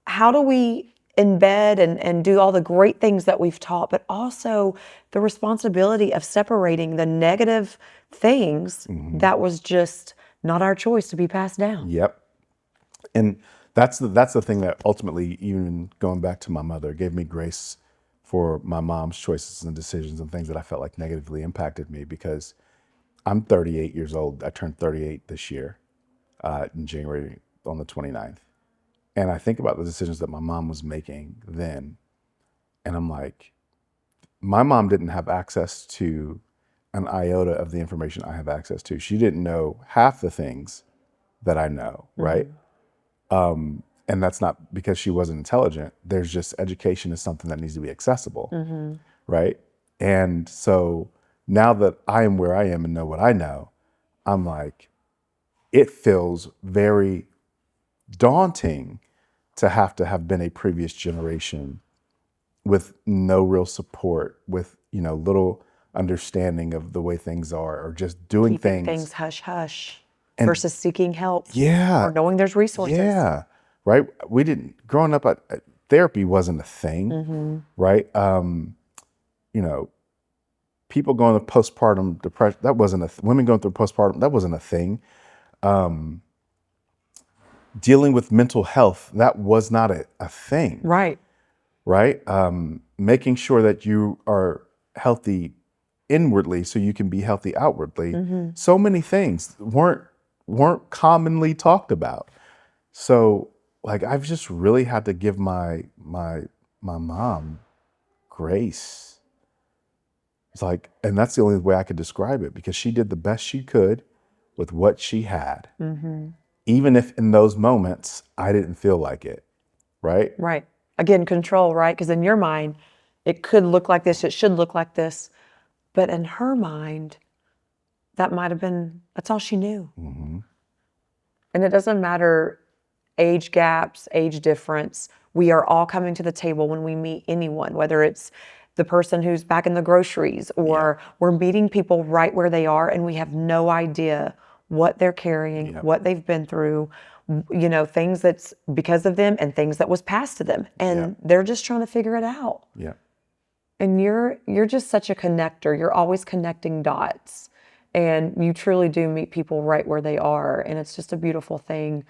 how do we embed and do all the great things that we've taught, but also the responsibility of separating the negative things that was just not our choice to be passed down. Yep. And that's the thing that ultimately, even going back to my mother, gave me grace for my mom's choices and decisions and things that I felt like negatively impacted me, because I'm 38 years old. I turned 38 this year. in January on the 29th. And I think about the decisions that my mom was making then. And I'm like, my mom didn't have access to an iota of the information I have access to. She didn't know half the things that I know, right? And that's not because she wasn't intelligent. There's just education is something that needs to be accessible, right? And so now that I am where I am and know what I know, I'm like, it feels very daunting to have been a previous generation with no real support, with, little understanding of the way things are, or just doing Keeping things. things hush hush And versus seeking help yeah, or knowing there's resources. yeah, right. We didn't, growing up, therapy wasn't a thing, right? People going through postpartum depression, that wasn't women going through postpartum, that wasn't a thing. Dealing with mental health, that was not a thing. Right. Right? Making sure that you are healthy inwardly so you can be healthy outwardly. So many things weren't commonly talked about. So like I've just really had to give my mom grace. It's like, and that's the only way I could describe it, because she did the best she could with what she had. Even if in those moments I didn't feel like it. Right? Right. Again, control, right? Because in your mind, it could look like this, it should look like this. But in her mind, that might have been, that's all she knew. And it doesn't matter age gaps, age difference. We are all coming to the table when we meet anyone, whether it's the person who's back in the groceries or we're meeting people right where they are and we have no idea what they're carrying, what they've been through, things that's because of them and things that was passed to them. And they're just trying to figure it out. Yeah. And you're just such a connector. You're always connecting dots. And you truly do meet people right where they are. And it's just a beautiful thing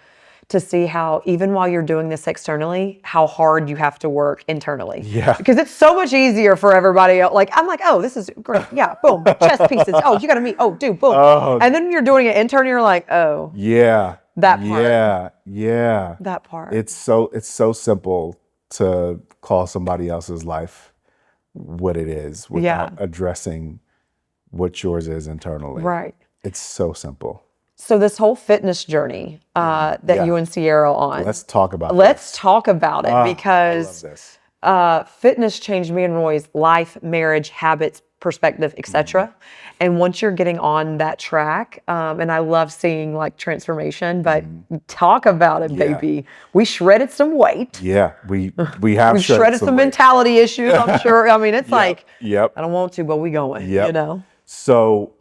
to see how, even while you're doing this externally, how hard you have to work internally. Yeah. Because it's so much easier for everybody else. Like, I'm like, oh, this is great. Yeah, boom, chess pieces. Oh, you got to meet. Oh, dude, boom. Oh. And then you're doing it internally, you're like, oh. Yeah. That part. Yeah. That part. It's so simple to call somebody else's life what it is without addressing what yours is internally. Right. It's so simple. So this whole fitness journey that you and Sierra are on. Let's talk about Let's talk about it, I because love this. fitness changed me and Roy's life, marriage, habits, perspective, etc. And once you're getting on that track, and I love seeing like transformation, but talk about it, baby. We shredded some weight. Yeah, we have We shredded some weight. mentality issues, I'm sure. I mean, it's like, I don't want to, but we going, So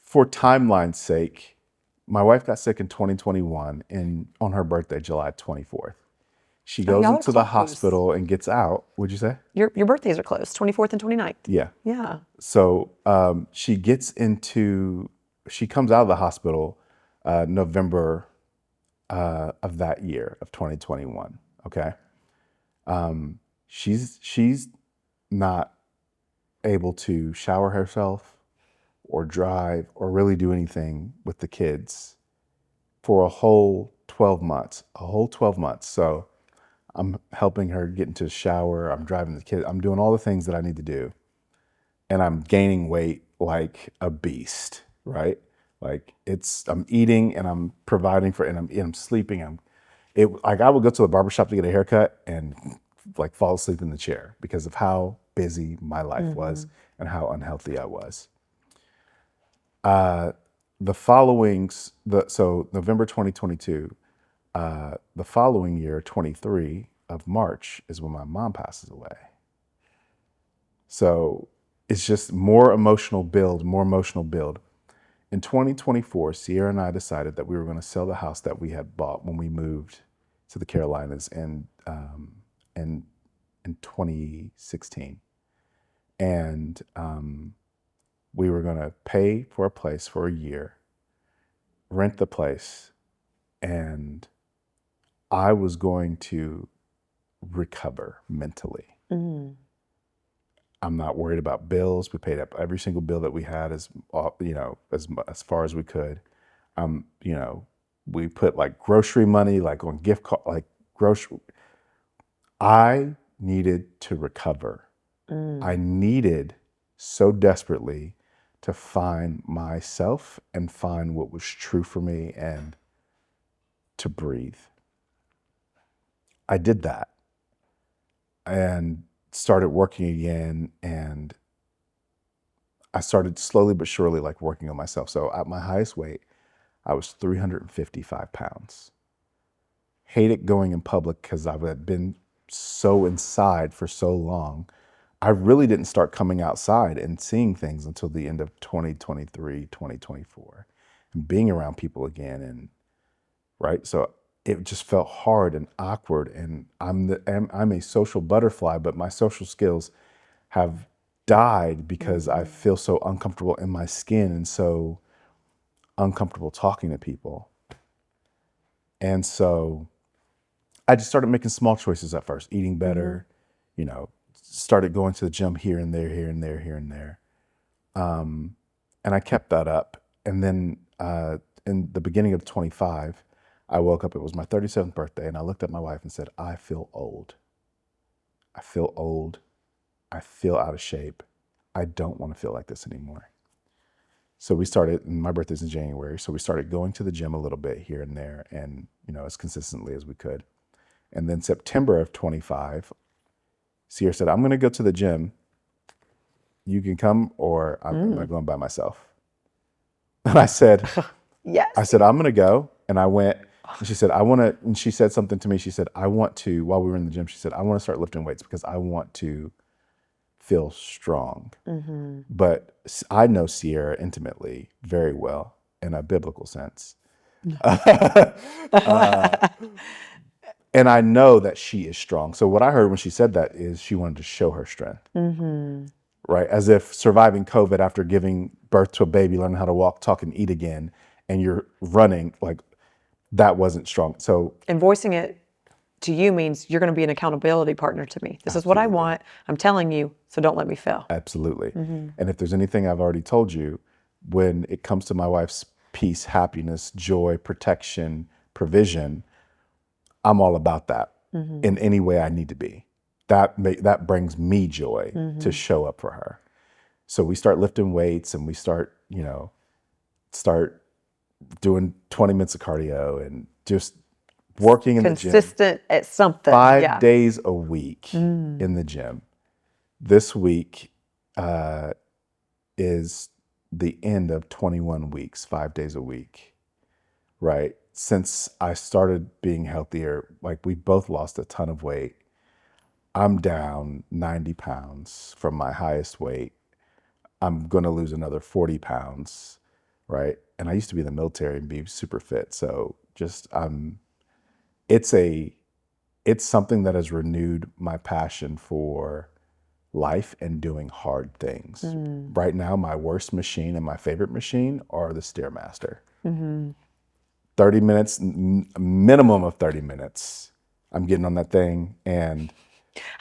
for timeline's sake, my wife got sick in 2021 and on her birthday, July 24th. She goes into the hospital and gets out. What'd you say? Your birthdays are close, 24th and 29th. Yeah. Yeah. So she comes out of the hospital November of that year of 2021. Okay. She's not able to shower herself or drive or really do anything with the kids for a whole 12 months. So I'm helping her get into the shower. I'm driving the kids. I'm doing all the things that I need to do. And I'm gaining weight like a beast, right? Like I'm eating and I'm providing for, and I'm sleeping. I would go to the barbershop to get a haircut and like fall asleep in the chair because of how busy my life was and how unhealthy I was. So November 2022, the following year, 23 of March, is when my mom passes away. So it's just more emotional build. In 2024, Sierra and I decided that we were going to sell the house that we had bought when we moved to the Carolinas in 2016. And we were going to pay for a place for a year, rent the place, and I was going to recover mentally. I'm not worried about bills. We paid up every single bill that we had as far as we could. You know, we put like grocery money, like on gift card, like grocery. I needed to recover. I needed so desperately to find myself and find what was true for me and to breathe. I did that and started working again, and I started slowly but surely like working on myself. So at my highest weight, I was 355 pounds. Hated going in public because I had been so inside for so long. I really didn't start coming outside and seeing things until the end of 2023, 2024, and being around people again. And right. So it just felt hard and awkward. And I'm a social butterfly, but my social skills have died because I feel so uncomfortable in my skin and so uncomfortable talking to people. And so I just started making small choices at first, eating better, you know, started going to the gym here and there, here and there, here and there. And I kept that up. And then in the beginning of 25, I woke up, it was my 37th birthday, and I looked at my wife and said, I feel old. I feel old. I feel out of shape. I don't want to feel like this anymore. So we started, and my birthday's in January, so we started going to the gym a little bit here and there and, you know, as consistently as we could. And then September of 25, Sierra said, I'm going to go to the gym. You can come, or I'm not going by myself. And I said, Yes. I'm going to go. And I went, and she said, I want to, and she said something to me. She said, I want to, while we were in the gym, she said, I want to start lifting weights because I want to feel strong. But I know Sierra intimately very well in a biblical sense. And I know that she is strong. So what I heard when she said that is she wanted to show her strength. Right? As if surviving COVID after giving birth to a baby, learning how to walk, talk, and eat again, and you're running, like that wasn't strong. So, And voicing it to you means you're going to be an accountability partner to me. This is what I want. I'm telling you, so don't let me fail. absolutely. And if there's anything I've already told you, when it comes to my wife's peace, happiness, joy, protection, provision, I'm all about that in any way I need to be. That brings me joy to show up for her. So we start lifting weights, and we start doing 20 minutes of cardio and just working in the gym. Consistent at something. 5 days a week in the gym. This week is the end of 21 weeks, 5 days a week, right? Since I started being healthier, like we both lost a ton of weight. I'm down 90 pounds from my highest weight. I'm going to lose another 40 pounds, right? And I used to be in the military and be super fit. So just, it's something that has renewed my passion for life and doing hard things. Right now, my worst machine and my favorite machine are the Stairmaster. 30 minutes, minimum of 30 minutes. I'm getting on that thing and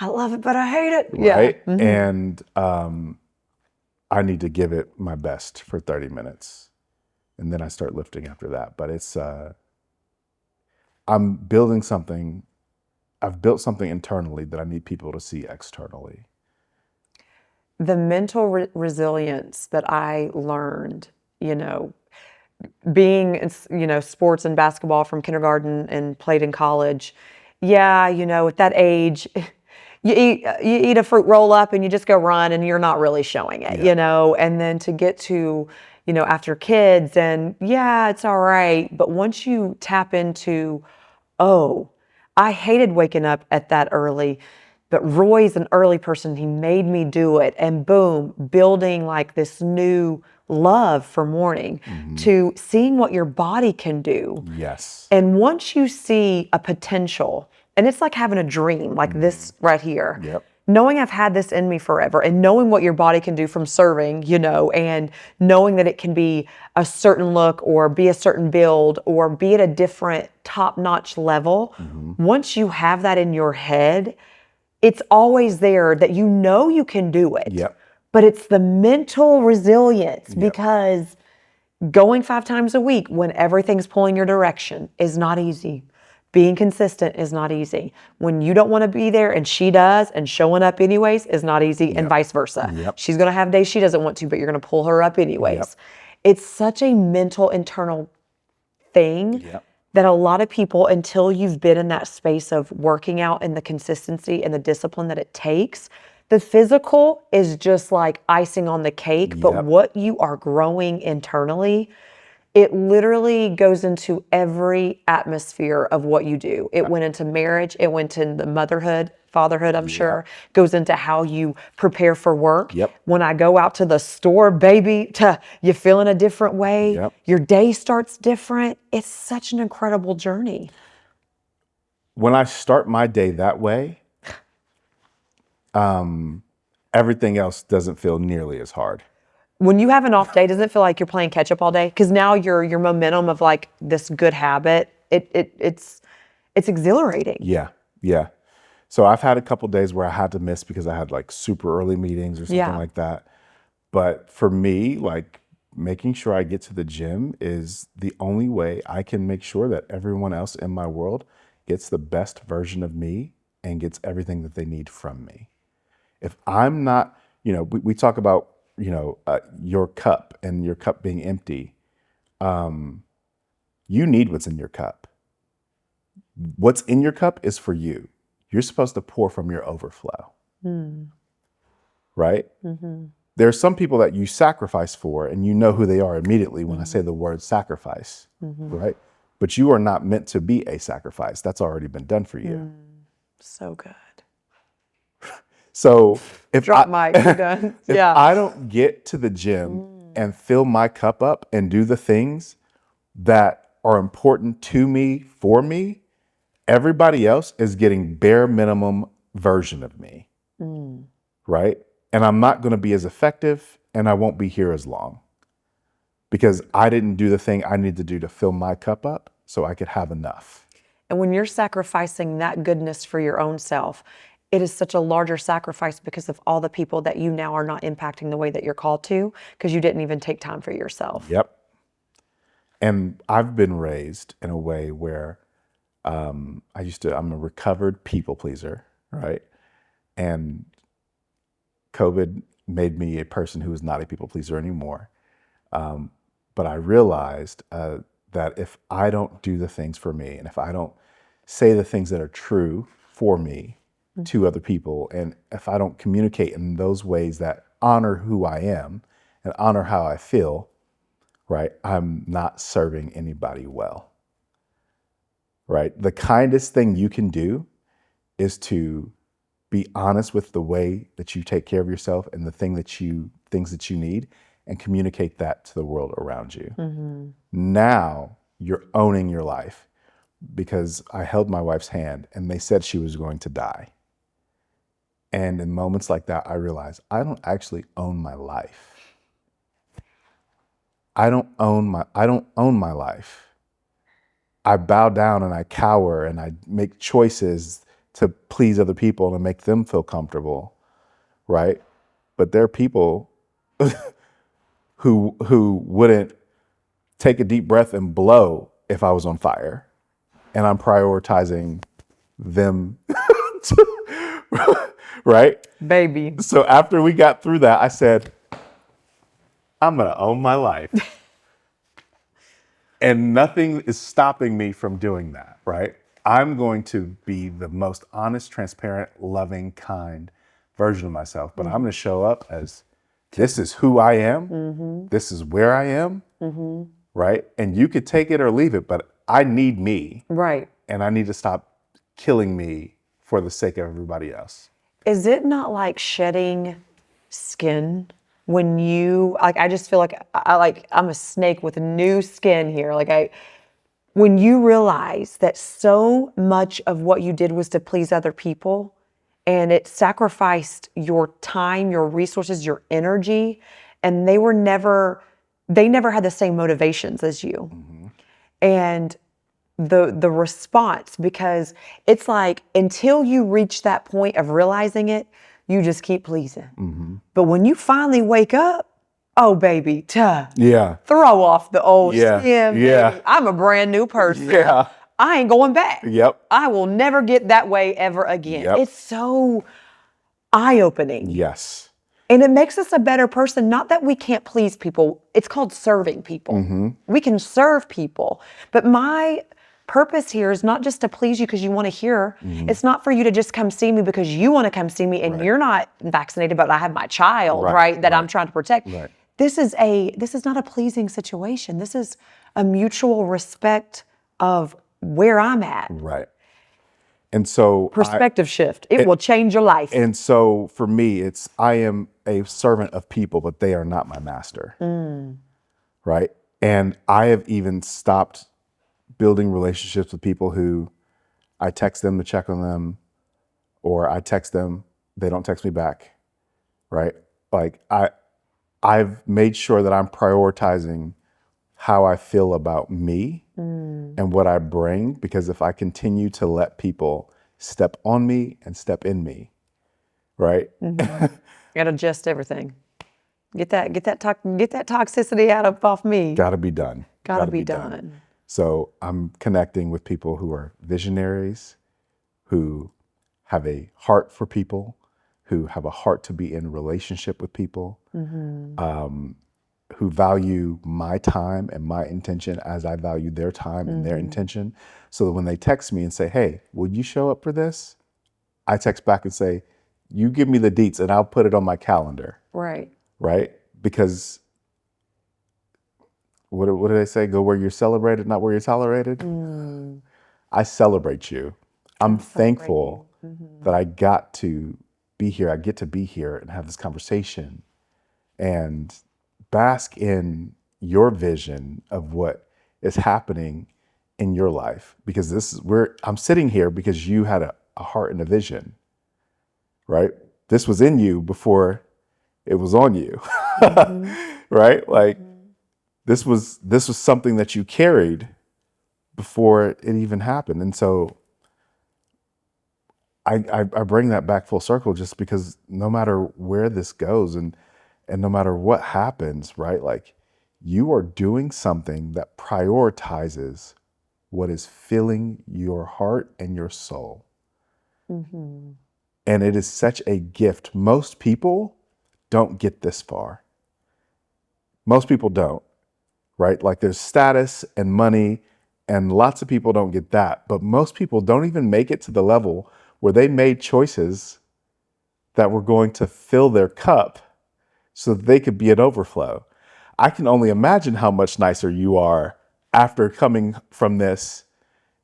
I love it, but I hate it. right. And I need to give it my best for 30 minutes. And then I start lifting after that. But it's, I'm building something. I've built something internally that I need people to see externally. The mental resilience that I learned, being in, sports and basketball from kindergarten and played in college. Yeah, at that age, you eat a fruit roll up and you just go run and you're not really showing it, and then to get to, after kids and yeah, it's all right. But once you tap into, oh, I hated waking up at that early, but Roy's an early person. He made me do it. And boom, building like this new love for morning to seeing what your body can do. Yes. And once you see a potential, and it's like having a dream like this right here. Yep. Knowing I've had this in me forever and knowing what your body can do from serving, and knowing that it can be a certain look or be a certain build or be at a different top-notch level. Once you have that in your head, it's always there that you can do it. Yep. But it's the mental resilience because Going 5 times a week when everything's pulling your direction is not easy. Being consistent is not easy. When you don't want to be there and she does, and showing up anyways is not easy, and vice versa. Yep. She's going to have days she doesn't want to, but you're going to pull her up anyways. Yep. It's such a mental, internal thing Yep. that a lot of people, until you've been in that space of working out and the consistency and the discipline that it takes, the physical is just like icing on the cake, but Yep. what you are growing internally, it literally goes into every atmosphere of what you do. It went into marriage, it went into motherhood, fatherhood, I'm sure, goes into how you prepare for work. Yep. When I go out to the store, baby, you feel in a different way. Yep. Your day starts different. It's such an incredible journey. When I start my day that way, everything else doesn't feel nearly as hard. When you have an off day, doesn't it feel like you're playing catch up all day? Because now your momentum of like this good habit, it's exhilarating. Yeah. Yeah. So I've had a couple days where I had to miss because I had like super early meetings or something like that. But for me, like making sure I get to the gym is the only way I can make sure that everyone else in my world gets the best version of me and gets everything that they need from me. If I'm not, we talk about, your cup and your cup being empty. You need what's in your cup. What's in your cup is for you. You're supposed to pour from your overflow. Right? There are some people that you sacrifice for, and you know who they are immediately when I say the word sacrifice, right? But you are not meant to be a sacrifice. That's already been done for you. So good. So if Drop mic, you're done. if I don't get to the gym and fill my cup up and do the things that are important to me, for me, everybody else is getting bare minimum version of me, right? And I'm not going to be as effective, and I won't be here as long because I didn't do the thing I need to do to fill my cup up so I could have enough. And when you're sacrificing that goodness for your own self, it is such a larger sacrifice because of all the people that you now are not impacting the way that you're called to because you didn't even take time for yourself. Yep. And I've been raised in a way where I'm a recovered people pleaser, right? And COVID made me a person who is not a people pleaser anymore. But I realized that if I don't do the things for me, and if I don't say the things that are true for me to other people, and if I don't communicate in those ways that honor who I am and honor how I feel, right, I'm not serving anybody well, right? The kindest thing you can do is to be honest with the way that you take care of yourself and the things that you need, and communicate that to the world around you. Now you're owning your life, because I held my wife's hand and they said she was going to die. And in moments like that, I realized I don't actually own my life. I don't own my life. I bow down and I cower and I make choices to please other people and to make them feel comfortable, right? But there are people who wouldn't take a deep breath and blow if I was on fire, and I'm prioritizing them, right? Baby. So after we got through that, I said, I'm gonna own my life. And nothing is stopping me from doing that, right? I'm going to be the most honest, transparent, loving, kind version of myself, but I'm going to show up as, this is who I am. This is where I am, right? And you could take it or leave it, but I need me. Right. And I need to stop killing me for the sake of everybody else. Is it not like shedding skin? When you, like, I just feel like I'm a snake with new skin here. When you realize that so much of what you did was to please other people, and it sacrificed your time, your resources, your energy, and they never had the same motivations as you. And the response, because it's like, until you reach that point of realizing it, you just keep pleasing. But when you finally wake up Oh, baby, Yeah. throw off the old Yeah. skin, Yeah. baby. I'm a brand new person. Yeah. I ain't going back. Yep. I will never get that way ever again. Yep. It's so eye-opening. Yes. And it makes us a better person. Not that we can't please people. It's called serving people. Mm-hmm. We can serve people. But my purpose here is not just to please you because you want to hear. Mm-hmm. It's not for you to just come see me because you want to come see me and Right. you're not vaccinated, but I have my child, Right, right, that I'm right, trying to protect. right. This is not a pleasing situation. This is a mutual respect of where I'm at. Right. And so Perspective shift. It will change your life. And so for me, I am a servant of people, but they are not my master. Right. And I have even stopped building relationships with people who I text them to check on them, or I text them, they don't text me back. Right. Like I've made sure that I'm prioritizing how I feel about me and what I bring, because if I continue to let people step on me and step in me, right? Gotta adjust everything. Get that toxicity off me. Gotta be done. Gotta be done. So I'm connecting with people who are visionaries, who have a heart for people, who have a heart to be in relationship with people, who value my time and my intention as I value their time and their intention. So that when they text me and say, hey, would you show up for this? I text back and say, you give me the deets and I'll put it on my calendar. Right. Right? Because what do they say? Go where you're celebrated, not where you're tolerated. I celebrate you. I'm thankful that I got to be here. I get to be here and have this conversation and bask in your vision of what is happening in your life. Because I'm sitting here because you had a heart and a vision, right? This was in you before it was on you, right? Like this was something that you carried before it even happened. And so I bring that back full circle just because no matter where this goes and no matter what happens, right? Like you are doing something that prioritizes what is filling your heart and your soul. And it is such a gift. Most people don't get this far. Most people don't, right? Like there's status and money, and lots of people don't get that. But most people don't even make it to the level where they made choices that were going to fill their cup so that they could be an overflow. I can only imagine how much nicer you are after coming from this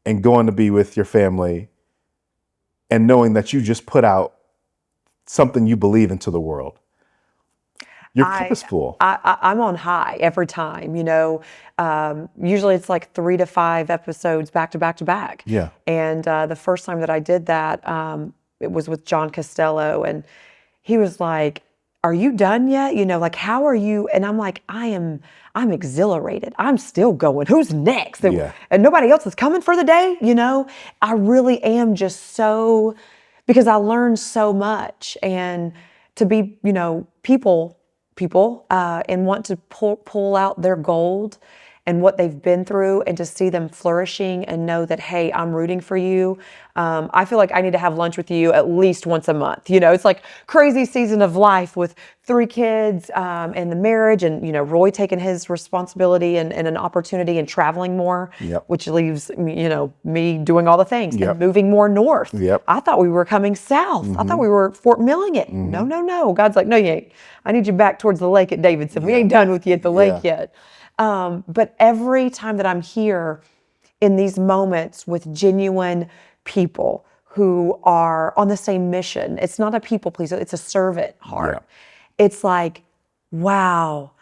and going to be with your family and knowing that you just put out something you believe into the world. Your cup is full. I'm on high every time, usually it's like 3 to 5 episodes back to back to back. Yeah. And the first time that I did that, it was with John Costello, and he was like, are you done yet? Like, how are you? And I'm like, I'm exhilarated. I'm still going. Who's next? Yeah. And nobody else is coming for the day, I really am just so, because I learned so much, and to be, people, and want to pull out their gold and what they've been through, and to see them flourishing and know that, hey, I'm rooting for you. I feel like I need to have lunch with you at least once a month. It's like crazy season of life with 3 kids and the marriage, and Roy taking his responsibility and an opportunity and traveling more, which leaves me doing all the things and moving more north. I thought we were coming south. I thought we were Fort Milling it. No. God's like, no, you ain't. I need you back towards the lake at Davidson. We ain't done with you at the lake yet. But every time that I'm here in these moments with genuine people who are on the same mission, it's not a people pleaser, it's a servant heart. It's like, wow,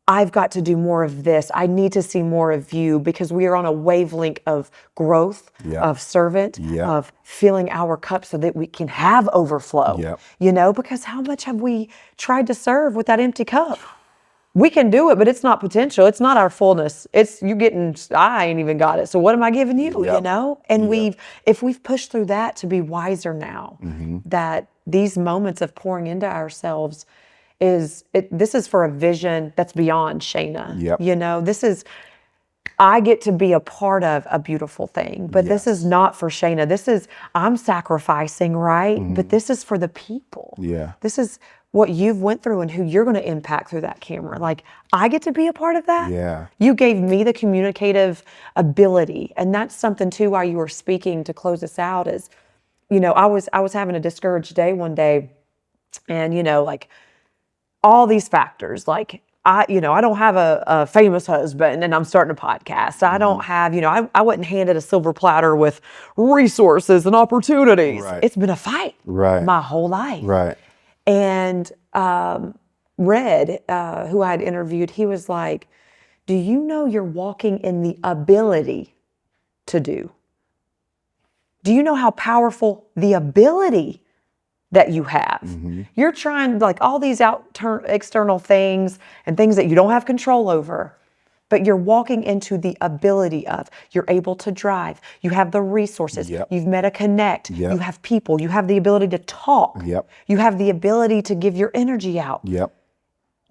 I've got to do more of this. I need to see more of you, because we are on a wavelength of growth, of servant, of filling our cup so that we can have overflow. Because how much have we tried to serve with that empty cup? We can do it, but it's not potential. It's not our fullness. It's you getting, I ain't even got it. So what am I giving you, And if we've pushed through that to be wiser now, that these moments of pouring into ourselves this is for a vision that's beyond Shana. Yep. You know, I get to be a part of a beautiful thing, but this is not for Shana. I'm sacrificing, right? But this is for the people. Yeah. This is what you've went through and who you're going to impact through that camera. Like, I get to be a part of that. Yeah. You gave me the communicative ability. And that's something too, while you were speaking to close us out, is, you know, I was having a discouraged day one day, and, you know, like, all these factors, like, I don't have a famous husband and I'm starting a podcast. I don't have, I wasn't handed a silver platter with resources and opportunities. Right. It's been a fight my whole life. Right. And Red, who I had interviewed, he was like, do you know you're walking in the ability to do? Do you know how powerful the ability that you have? You're trying, like, all these external things and things that you don't have control over, but you're walking into the ability of, you're able to drive, you have the resources, you've met a connect, you have people, you have the ability to talk, you have the ability to give your energy out.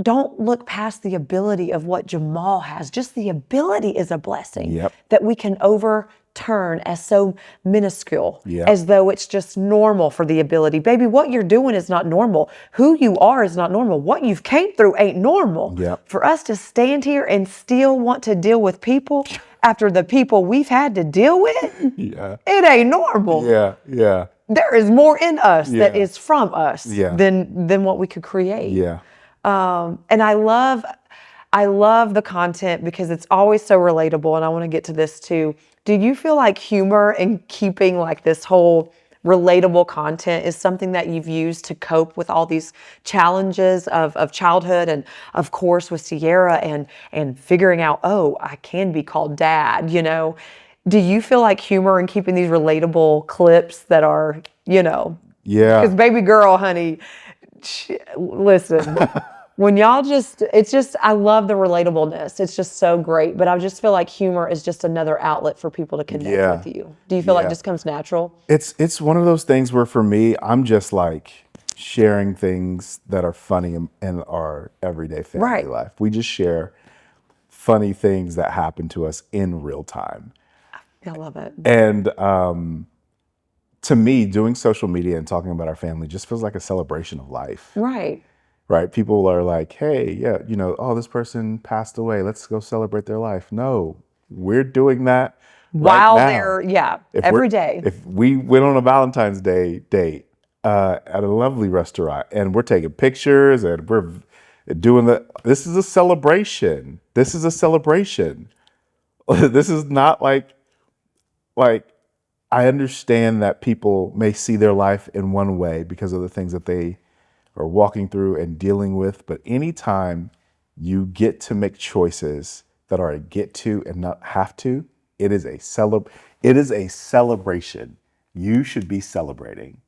Don't look past the ability of what Jamal has. Just the ability is a blessing that we can overturn as so minuscule, as though it's just normal for the ability. Baby, what you're doing is not normal. Who you are is not normal. What you've came through ain't normal. For us to stand here and still want to deal with people after the people we've had to deal with, it ain't normal. There is more in us that is from us than what we could create. And I love the content because it's always so relatable, and I want to get to this too. Do you feel like humor and keeping, like, this whole relatable content is something that you've used to cope with all these challenges of childhood, and of course with Sierra and figuring out, oh, I can be called dad, you know? Do you feel like humor and keeping these relatable clips that are, you know? Because baby girl, honey, listen, when y'all I love the relatableness. It's just so great. But I just feel like humor is just another outlet for people to connect with you. Do you feel like it just comes natural? It's one of those things where, for me, I'm just like sharing things that are funny in our everyday family life. We just share funny things that happen to us in real time. I love it. And to me, doing social media and talking about our family just feels like a celebration of life. Right? People are like, hey, oh, this person passed away. Let's go celebrate their life. No, we're doing that while right they're, every day. If we went on a Valentine's Day date at a lovely restaurant and we're taking pictures and we're doing this is a celebration. This is a celebration. This is not like I understand that people may see their life in one way because of the things that they are walking through and dealing with. But anytime you get to make choices that are a get to and not have to, it is a celebration. You should be celebrating.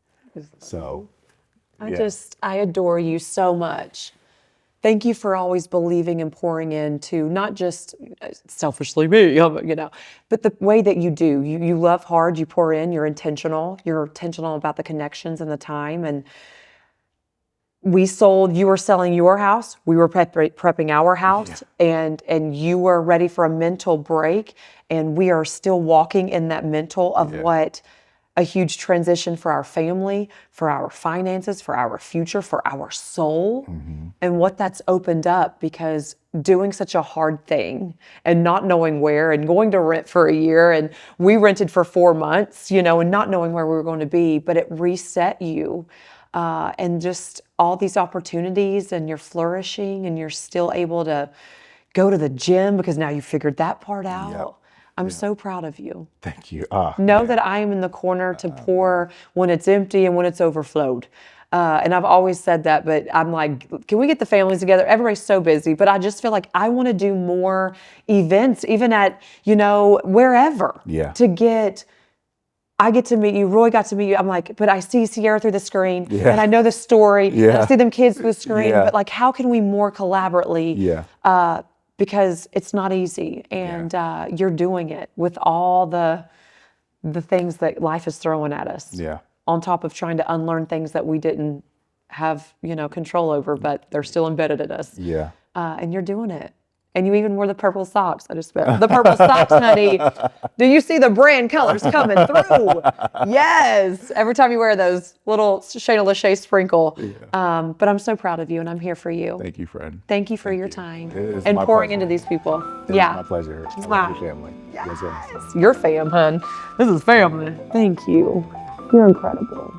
So I adore you so much. Thank you for always believing and pouring into not just selfishly me, but the way that you do. You love hard, you pour in, you're intentional about the connections and the time. And you were selling your house, we were prepping our house, and you were ready for a mental break, and we are still walking in that mental of what a huge transition for our family, for our finances, for our future, for our soul, and what that's opened up, because doing such a hard thing and not knowing where, and going to rent for a year, and we rented for 4 months, and not knowing where we were going to be, but it reset you. And just all these opportunities, and you're flourishing, and you're still able to go to the gym because now you figured that part out. I'm so proud of you. Thank you. Know that I am in the corner to pour when it's empty and when it's overflowed. And I've always said that, but I'm like, can we get the families together? Everybody's so busy, but I just feel like I want to do more events, even at, wherever. I get to meet you. Roy got to meet you. I'm like, but I see Sierra through the screen, and I know the story, and I see them kids through the screen, but like, how can we more collaboratively? Because it's not easy, and you're doing it with all the things that life is throwing at us. On top of trying to unlearn things that we didn't have, control over, but they're still embedded in us. Yeah. And you're doing it. And you even wore the purple socks. I just spent the purple socks, honey. Do you see the brand colors coming through? Yes. Every time you wear those little Shana LaShay sprinkle. Yeah. But I'm so proud of you, and I'm here for you. Thank you, friend. Thank you for your time It is and my pouring pleasure. into these people. It's my pleasure. I love your family. Yes. Yes, sir. Your fam, hun. This is family. Thank you. You're incredible.